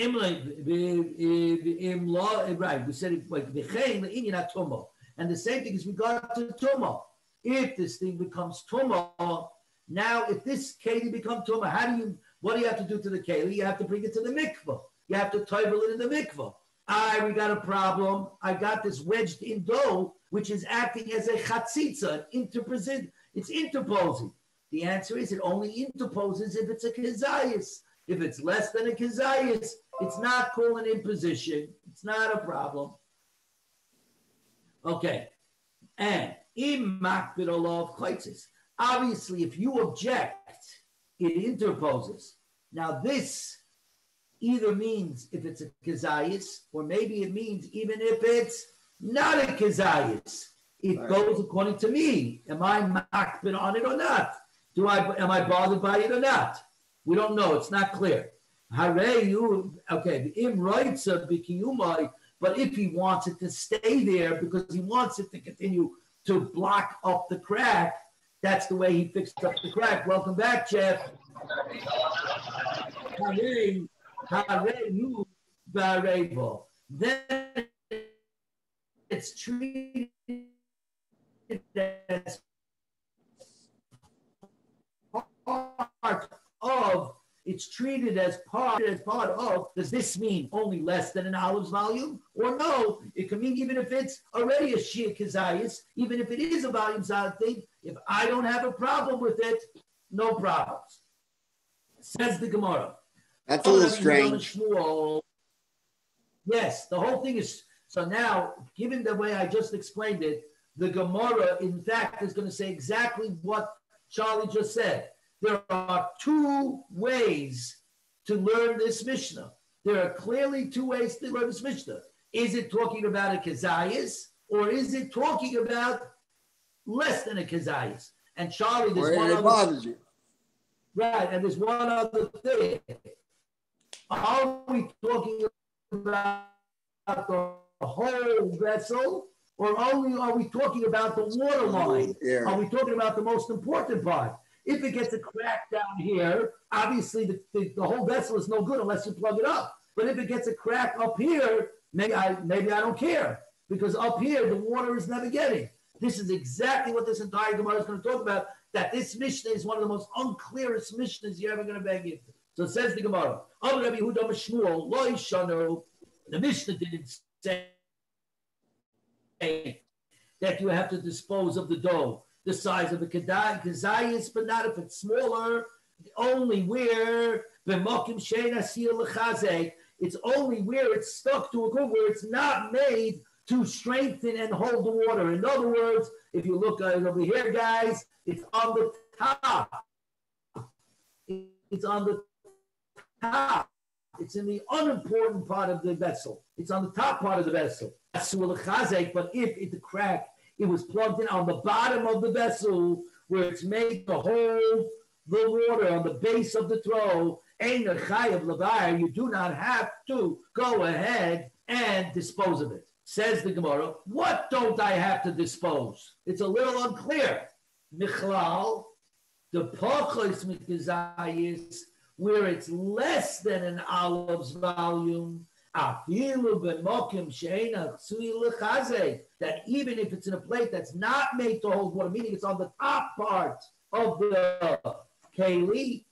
imla, right? We said it like the chayin, the inyan tumah, and the same thing is regard to tumah. If this thing becomes tumah, now if this keli becomes tumah, what do you have to do to the keli? You have to bring it to the mikvah. You have to toivel it in the mikvah. We got a problem. I got this wedged in dough, which is acting as a chatzitza, it's interposing. The answer is it only interposes if it's a kazayas. If it's less than a kazayas, it's not called an imposition. It's not a problem. Okay. And im makbid olav chaitzis. Obviously, if you object, it interposes. Now this either means if it's a kazayas, or maybe it means even if it's not a kazayas. It goes according to me. Am I makbid on it or not? Am I bothered by it or not? We don't know. It's not clear. Okay, im roitza b'kiyumai, but if he wants it to stay there because he wants it to continue to block up the crack, that's the way he fixed up the crack. Welcome back, Jeff. Then it's treated as part of. It's treated as part of. Does this mean only less than an olive's volume, or no? It can mean even if it's already a shir kazayas, even if it is a volume thing. If I don't have a problem with it, no problems. Says the Gemara. That's a little strange. Yes, the whole thing is, so now, given the way I just explained it, the Gemara, in fact, is going to say exactly what Charlie just said. There are two ways to learn this Mishnah. There are clearly two ways to learn this Mishnah. Is it talking about a kazayas, or is it talking about less than a kazayas? And Charlie, there's one other bothers you. Right, and there's one other thing. Are we talking about the whole vessel, or only are we talking about the water line? Yeah. Are we talking about the most important part? If it gets a crack down here, obviously the whole vessel is no good unless you plug it up. But if it gets a crack up here, maybe I don't care, because up here the water is never getting. This is exactly what this entire Gemara is going to talk about, that this Mishnah is one of the most unclearest Mishnahs you're ever going to bang into. So it says the Gemara, the Mishnah didn't say that you have to dispose of the dough the size of the kazayas, but not if it's smaller. Only where it's only where it's stuck to a group where it's not made to strengthen and hold the water. In other words, if you look over here, guys, it's on the top. It's on the top. It's in the unimportant part of the vessel. It's on the top part of the vessel. But if the crack, it was plugged in on the bottom of the vessel where it's made to hold the water on the base of the throw, ain't a chayav levar, you do not have to go ahead and dispose of it. Says the Gemara, what don't I have to dispose? It's a little unclear. Michlal, the pachos mikazayis, where it's less than an olive's volume, that even if it's in a plate that's not made to hold water, meaning it's on the top part of the keli,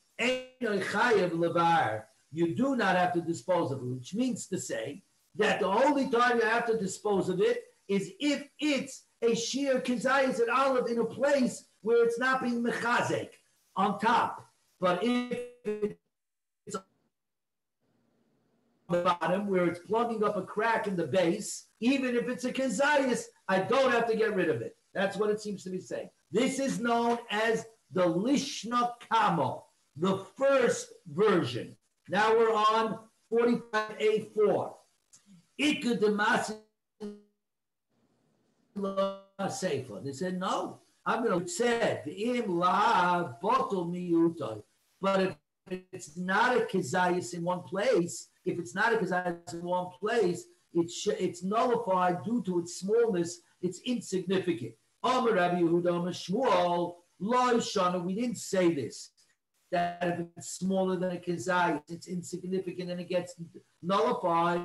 you do not have to dispose of it, which means to say that the only time you have to dispose of it is if it's a sheer kazayas and olive in a place where it's not being mechazek on top. But if it's the bottom where it's plugging up a crack in the base, even if it's a kezayis, I don't have to get rid of it. That's what it seems to be saying. This is known as the Lishna Kamo, the first version. Now we're on 45A4. Ikudamasi Sefer. They said, no, I'm going to say, but if it's not a kezayis in one place, it's nullified due to its smallness, it's insignificant. We didn't say this, that if it's smaller than a kezayis, it's insignificant and it gets nullified.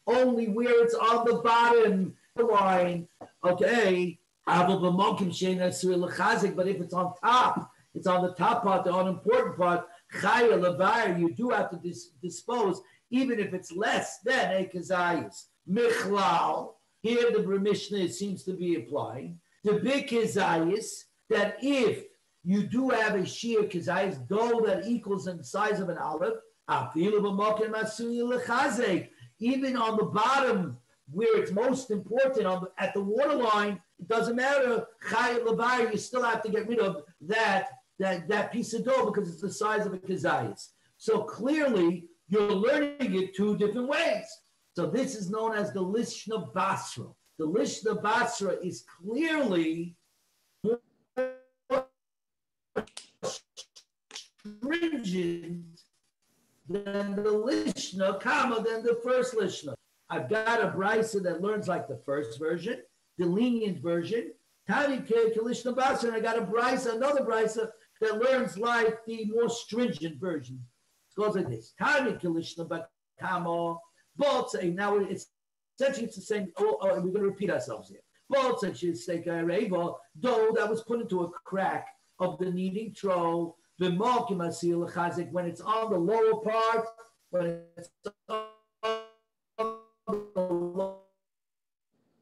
Only where it's on the bottom line, okay. But if it's on top, it's on the top part, the unimportant part. You do have to dispose, even if it's less than a kezayis. Michlal. Here the Mishnah seems to be applying the big kezayis, that if you do have a sheer kezayis, though that equals in the size of an olive, even on the bottom where it's most important, at the waterline, it doesn't matter. You still have to get rid of that piece of dough because it's the size of a kezayis. So clearly, you're learning it two different ways. So this is known as the Lishna Basra. The Lishna Basra is clearly more stringent than the Lishna, than the first Lishna. I've got a brisa that learns like the first version, the lenient version. Tani Lishna Basra, and I got another brisa that learns like the more stringent version. It goes like this: Tani Lishna Bakamo. Both say, now it's essentially it's the same. We're going to repeat ourselves here. Both say dough that was put into a crack of the kneading trough. When it's on the lower part, when it's on the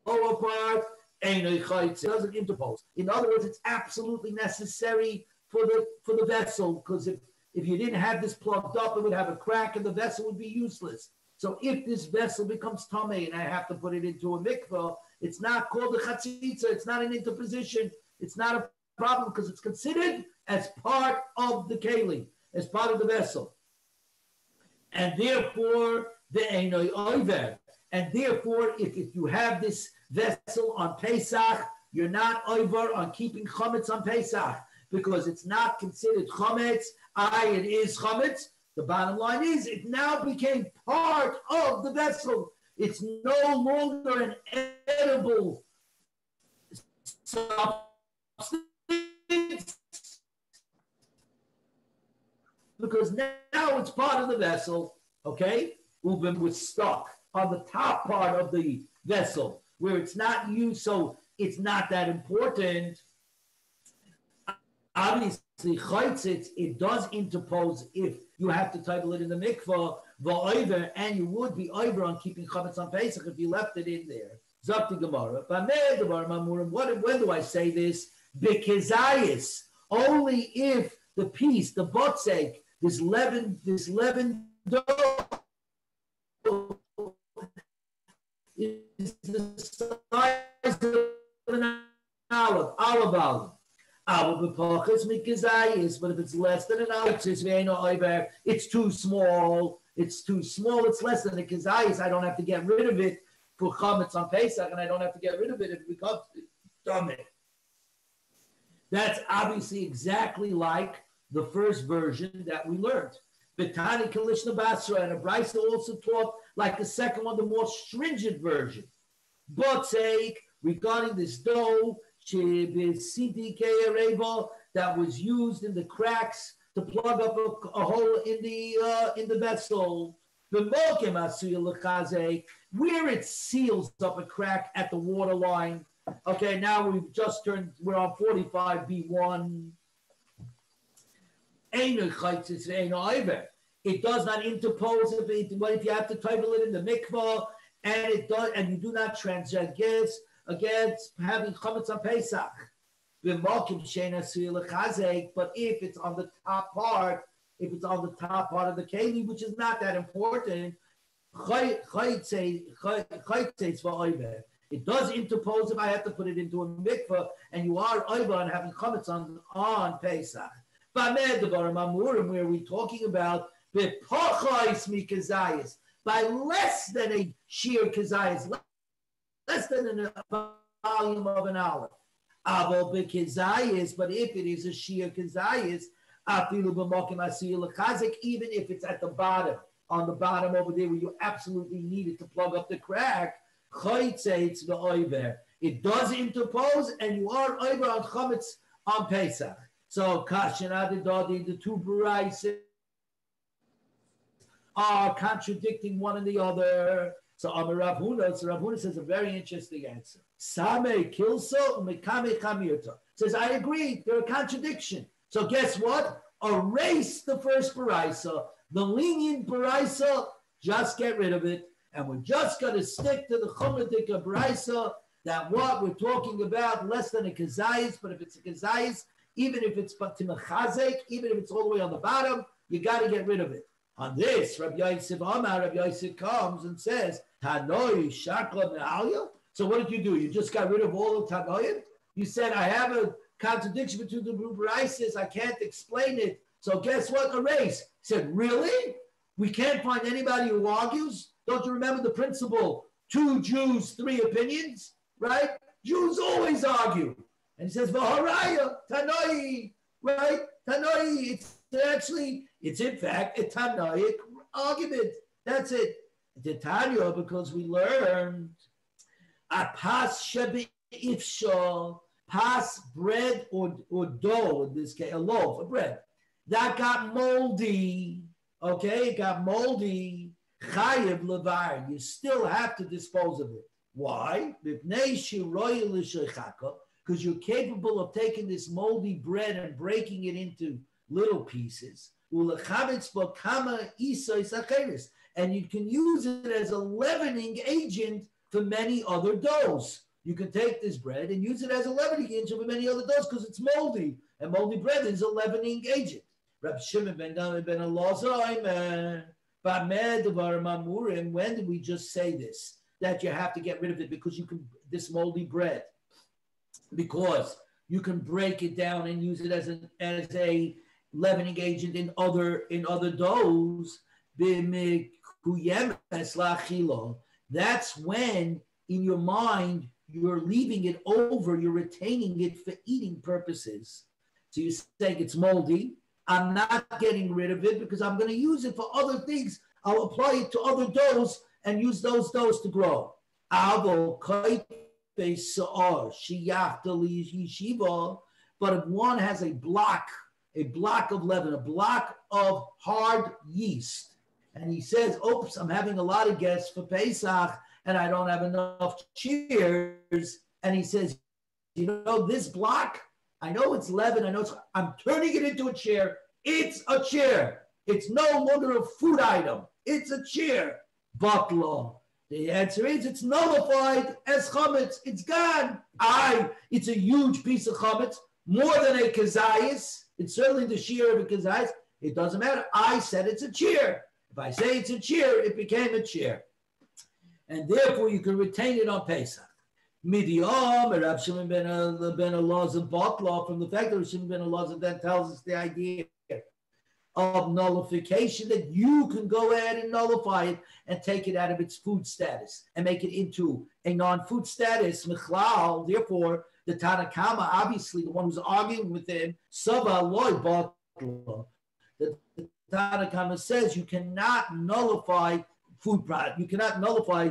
lower part, it doesn't interpose. In other words, it's absolutely necessary for the vessel, because if you didn't have this plugged up, it would have a crack and the vessel would be useless. So if this vessel becomes tamei and I have to put it into a mikvah, it's not called a chatzitza, it's not an interposition, it's not a problem because it's considered as part of the keli, as part of the vessel. And therefore, the einoi oiver. And therefore, if you have this vessel on Pesach, you're not over on keeping chametz on Pesach because it's not considered chametz. It is chametz. The bottom line is it now became part of the vessel. It's no longer an edible substance because now it's part of the vessel, okay? Uben was stuck on the top part of the vessel where it's not used, so it's not that important. Obviously, chaytzitz, it does interpose if you have to title it in the mikvah, v'oiver, and you would be over on keeping chametz on Pesach if you left it in there. Zakti Gemara. When do I say this? Bekezayis. Only if the piece, the botzek, this leavened dough is the size of an olive. But if it's less than an ounce, it's too small. It's less than a kezayis. I don't have to get rid of it for chametz on Pesach, and I don't have to get rid of it if it becomes tummy. That's obviously exactly like the first version that we learned. Betani Kalishna Basra, and a Brisa also taught like the second one, the more stringent version. Botzek, regarding this dough, that was used in the cracks to plug up a hole in the vessel. Where it seals up a crack at the water line. Okay, now we're on 45B1. It does not interpose. What if you have to title it in the mikvah and you do not transgress against having chametz on Pesach? But if it's on the top part, if it's on the top part of the keli, which is not that important, it does interpose if I have to put it into a mikveh, and you are over and having chametz on Pesach. Where are we talking about by less than a sheer kazayas, less than a volume of an olive. But if it is a sheer kazayas, even if it's at the bottom, on the bottom over there where you absolutely need it to plug up the crack, it does interpose, and you are over on chametz on Pesach. So the two baraises are contradicting one and the other. So Rav Huna says a very interesting answer. Same kilso umekame chamirta. Says, I agree, they're a contradiction. So guess what? Erase the first baraisa, the lenient baraisa, just get rid of it. And we're just going to stick to the chumatika baraisa, that what we're talking about, less than a kazayis, but if it's a kazayis, even if it's timachazek, even if it's all the way on the bottom, you got to get rid of it. On this, Rabbi Yosef comes and says, Tanoi shakla me'alya. So what did you do? You just got rid of all the Tanoim? You said, I have a contradiction between the Braises. I can't explain it. So guess what? Erase. He said, really? We can't find anybody who argues? Don't you remember the principle? 2 Jews, 3 opinions, right? Jews always argue. And he says, V'haraya, Tanoi, right? Tanoi, it's in fact a Tanoic argument. That's it. The Tanya, because we learned a pas shebe ifshal, pas bread or dough, in this case, a loaf of bread, that got moldy, okay? It got moldy. Chayev levar, you still have to dispose of it. Why? Because you're capable of taking this moldy bread and breaking it into little pieces. And you can use it as a leavening agent for many other doughs. You can take this bread and use it as a leavening agent for many other doughs because it's moldy, and moldy bread is a leavening agent. Rabbi Shimon ben Elazar, when did we just say this? That you have to get rid of it because you can, this moldy bread, because you can break it down and use it as a leavening agent in other doughs. That's when in your mind you're leaving it over, you're retaining it for eating purposes. So you're saying it's moldy. I'm not getting rid of it because I'm going to use it for other things. I'll apply it to other doughs and use those doughs to grow. But if one has a block of leaven, a block of hard yeast, and he says, oops, I'm having a lot of guests for Pesach and I don't have enough cheers. And he says, you know, this block, I know it's leaven, I'm turning it into a chair. It's a chair. It's no longer a food item. It's a chair. Batla. The answer is it's nullified as chametz. It's gone. It's a huge piece of chametz, more than a kazayas. It's certainly the shear of a kazayas. It doesn't matter. I said it's a chair. If I say it's a chair, it became a chair. And therefore you can retain it on Pesach. Midiam, Rab Shimon ben Elazar Batla, from the fact that Rab Shimon ben Elazar then tells us the idea of nullification, that you can go ahead and nullify it and take it out of its food status and make it into a non-food status, Michlal. Therefore, the Tanakama, obviously the one who's arguing with him, Saba Loy Batla, the Tanakama says you cannot nullify food product. You cannot nullify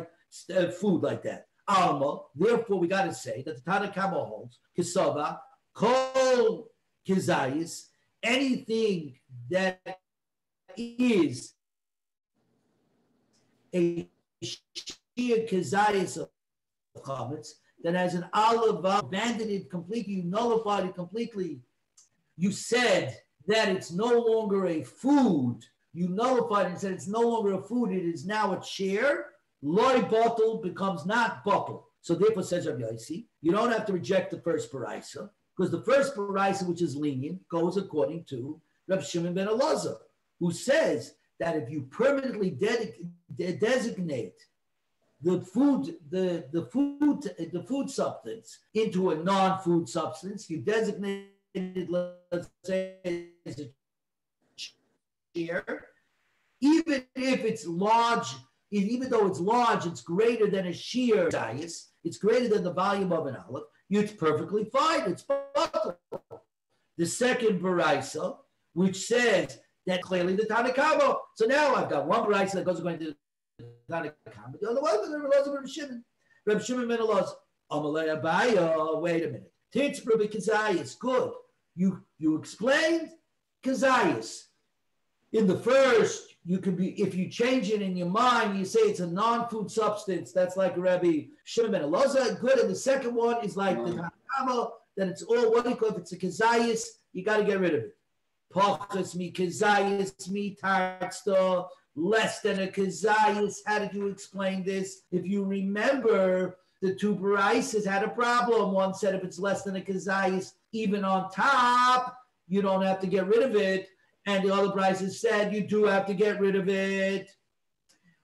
food like that. Alma, therefore we got to say that the Tanakama holds, Kisava, Kol Kizayis, anything that is a sheer Kizayis of chametz, that has an olive, abandoned it completely, you nullified it completely. You said that it's no longer a food. You nullified it and said it's no longer a food, it is now a chair. Loy bottle becomes not bottle. So therefore says Rabbi Yossi, you don't have to reject the first paraisa, Because the first baraisa, which is lenient, goes according to Reb Shimon ben Elazar, who says that if you permanently designate the food substance into a non-food substance, you designate it, let's say, as a shear, even if it's large, even though it's large, it's greater than a shear size, it's greater than the volume of an olive, it's perfectly fine, it's bottled. The second baraisa, which says that clearly the Tanakama. So now I've got one baraisa that goes going to the Tanakama, the other one is Reb Shimon. Reb Shimon ben Elazar. Amalei Abaya, wait a minute. Titzra b'Kazayis, good. You explained Kazayis. In the first, you could be, if you change it in your mind, you say it's a non-food substance. That's like Rabbi Shimon ben Elazar. Good. And the second one is like the Tanakama, that it's all, what do you call it? If it's a Kazayis, you got to get rid of it. Pachas mi Kazayis mi tartsta, less than a Kazayis. How did you explain this? If you remember, the two baraisas had a problem. One said if it's less than a Kazayis, even on top, you don't have to get rid of it. And the other baraisa said you do have to get rid of it.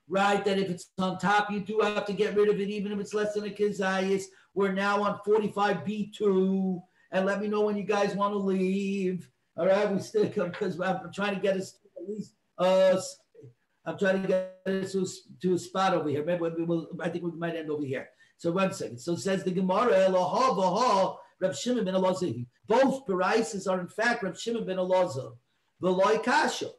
Right? That if it's on top, you do have to get rid of it, even if it's less than a Kazayis. We're now on 45b2. And let me know when you guys want to leave. All right, we still come because I'm trying to get us to at least. I'm trying to get us to a spot over here. Maybe I think we might end over here. So 1 second. So it says the Gemara, Reb Shimon ben Elazar. Both baraisas are in fact Reb Shimon ben Elazar. V'loy kasha,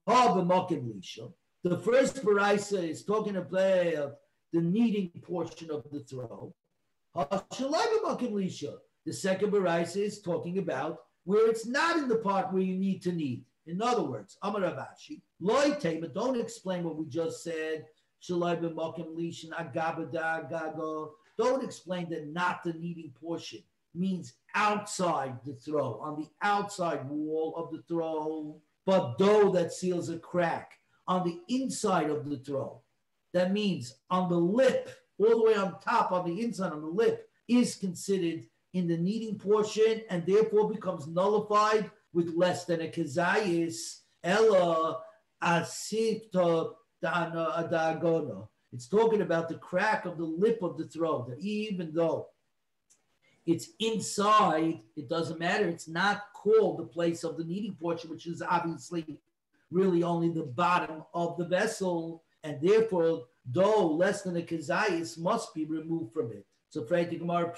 ha b'makim lisha. The first baraisa is talking about the kneading portion of the throw. Ha shalai b'makim lisha. The second baraisa is talking about where it's not in the part where you need to knead. In other words, Amar Rav Ashi, loy tema, don't explain what we just said. Shalai b'makim lisha, agabada gago. Don't explain that not the kneading portion means outside the throw, on the outside wall of the throw, but dough that seals a crack on the inside of the throw. That means on the lip, all the way on top, on the inside, on the lip, is considered in the kneading portion and therefore becomes nullified with less than a Kazayis, Ella Asifta Dagona. It's talking about the crack of the lip of the throw, that even though it's inside, it doesn't matter. It's not called the place of the kneading portion, which is obviously really only the bottom of the vessel, and therefore dough less than a Kazayis must be removed from it. So, Frei Gemara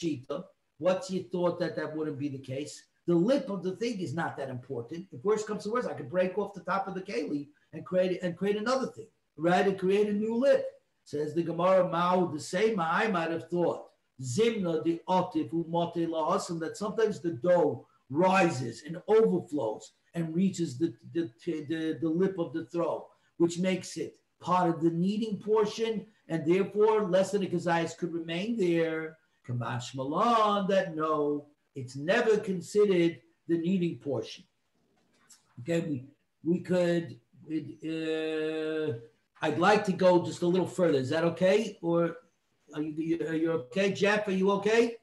Pshita, what's your thought that wouldn't be the case? The lip of the thing is not that important. If worse comes to worse, I could break off the top of the keli and create another thing, right? And create a new lip. Says the Gemara Mao, the same I might have thought. Zimna the otif umote lahasim, that sometimes the dough rises and overflows and reaches the lip of the throw, which makes it part of the kneading portion, and therefore less than a Kazayis could remain there. Kamash Malan, that no, it's never considered the kneading portion. Okay, we could. I'd like to go just a little further. Is that okay? Or are you okay, Jeff? Are you okay?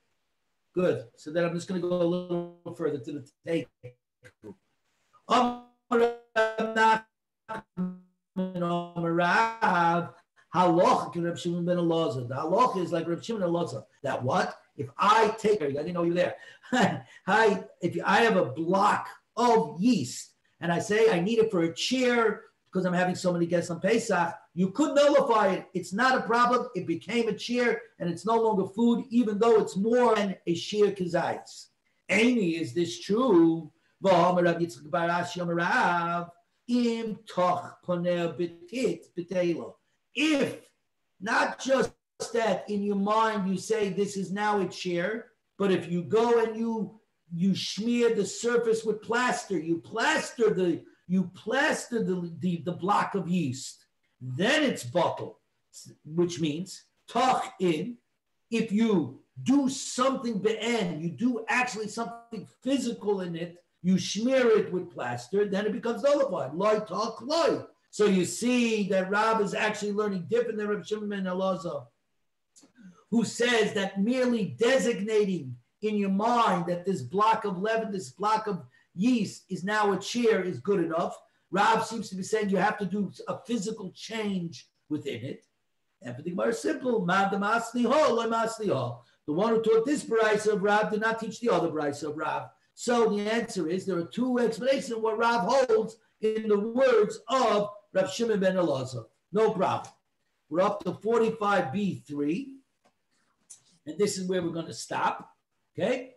Good. So then I'm just going to go a little further to the take. Halacha can Reb Shimon ben Elazar. The halacha is like Reb Shimon ben Elazar. That what? If I take, I didn't know you were there. If I have a block of yeast and I say I need it for a chair because I'm having so many guests on Pesach, you could nullify it. It's not a problem. It became a chair and it's no longer food, even though it's more than a sheer kazayis. Amy, is this true? If not just that in your mind you say this is now a chair, but if you go and you smear the surface with plaster, you plaster the block of yeast, then it's bottled, which means tach in. If you do something be'en, you do actually something physical in it, you smear it with plaster, then it becomes nullified. Loi tach loi. So you see that Rab is actually learning different than Reb Shimon ben Elazar, who says that merely designating in your mind that this block of leaven, this block of yeast is now a chair is good enough. Rav seems to be saying you have to do a physical change within it. And for the Gemara, simple. The one who taught this brayso of Rav did not teach the other brayso of Rav. So the answer is there are two explanations of what Rav holds in the words of Rav Shimon ben Elazar. No problem. We're up to 45b3. And this is where we're going to stop. Okay?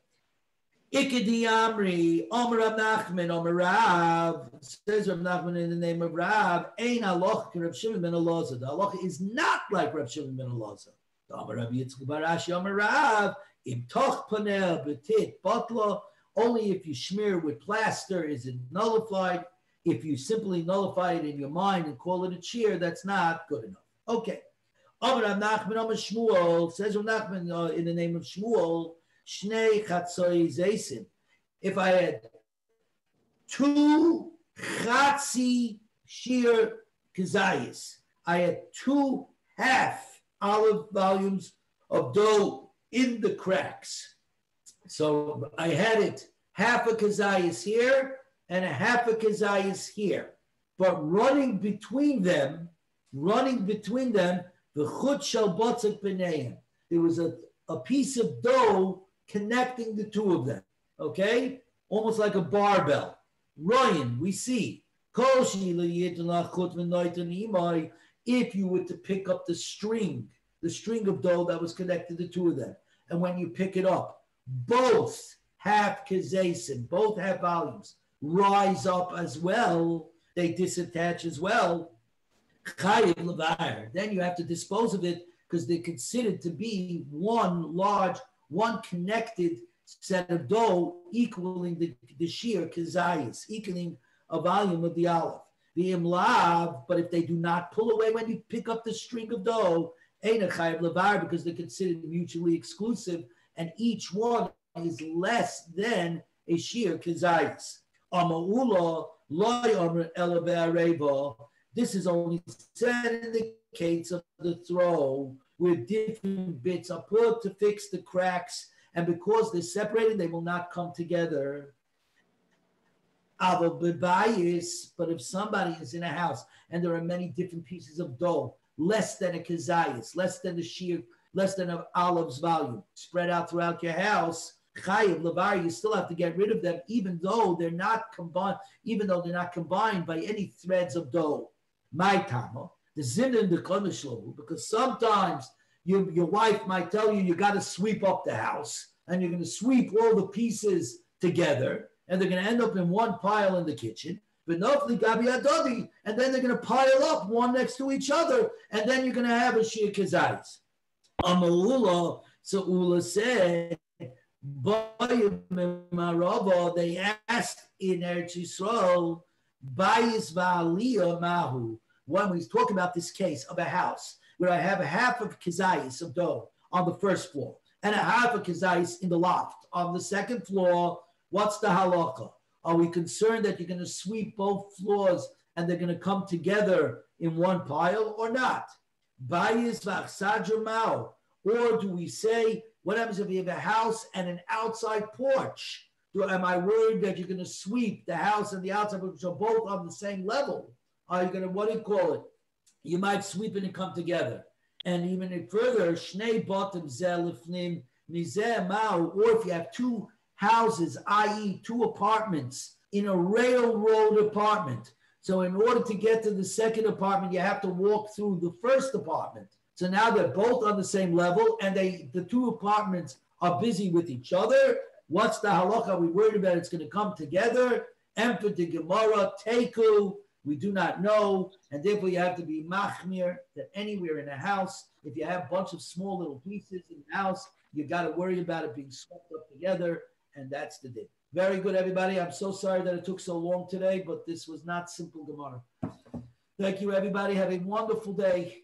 Ikedi Amri, Omer Rav Nachman, Omer Rav. Says Rav Nachman in the name of Rav. Ein halacha Rav Shimon ben Elazar. The halacha is not like Rav Shimon ben Elazar. Omer Rav Yitzchak bar Ashi, Omer Rav. Im toch panel betit batla. Only if you smear with plaster is it nullified. If you simply nullify it in your mind and call it a cheer, that's not good enough. Okay. Omer Rav Nachman, Omer Shmuel. Says Rav Nachman in the name of Shmuel. Shnei chatzoi zeisim. If I had two chatzi shear kazayis, I had two half olive volumes of dough in the cracks. So I had it half a kazayis here and a half a kazayis here. But running between them, the chut shel botzek b'neihem. There was a piece of dough connecting the two of them, okay? Almost like a barbell. Ryan, we see. If you were to pick up the string of dough that was connected to the two of them, and when you pick it up, both half kazesim, both half volumes, rise up as well, they disattach as well, then you have to dispose of it because they're considered to be one connected set of dough equaling the shear kazayis, equaling a volume of the olive. The imlav, but if they do not pull away when you pick up the string of dough, ain't a chayiv levar because they're considered mutually exclusive, and each one is less than a shear kazayis. Ama'ula loy amr elav. This is only said in the case of the throw, where different bits are put to fix the cracks, and because they're separated, they will not come together. But if somebody is in a house and there are many different pieces of dough, less than a kazayis, less than the shear, less than an olive's volume, spread out throughout your house, chayiv levar, you still have to get rid of them, even though they're not combined by any threads of dough. My tama. The zin and the konishlovu, because sometimes your wife might tell you got to sweep up the house, and you're going to sweep all the pieces together, and they're going to end up in one pile in the kitchen. But nofli gabi adodi, and then they're going to pile up one next to each other, and then you're going to have a shir kazayis. Amaula, so Ula said, they asked in Eretz Yisrael, bayis va'aliyah mahu. When we talk about this case of a house where I have a half of kazayis of dough on the first floor and a half of kazayis in the loft on the second floor, what's the halacha? Are we concerned that you're going to sweep both floors and they're going to come together in one pile or not? Bayis v'achsadramau. Or do we say, what happens if you have a house and an outside porch? Am I worried that you're going to sweep the house and the outside, which are both on the same level? Are you going to, what do you call it? You might sweep it and come together. And even further, shnei bottom zelifnim mizeh ma'u, or if you have two houses, i.e. two apartments in a railroad apartment. So in order to get to the second apartment, you have to walk through the first apartment. So now they're both on the same level, and the two apartments are busy with each other. What's the halacha? Are we worried about it's going to come together? Empty the Gemara, teku. We do not know, and therefore you have to be machmir that anywhere in a house, if you have a bunch of small little pieces in the house, you got to worry about it being swept up together, and that's the din. Very good, everybody. I'm so sorry that it took so long today, but this was not simple Gemara. Thank you, everybody. Have a wonderful day.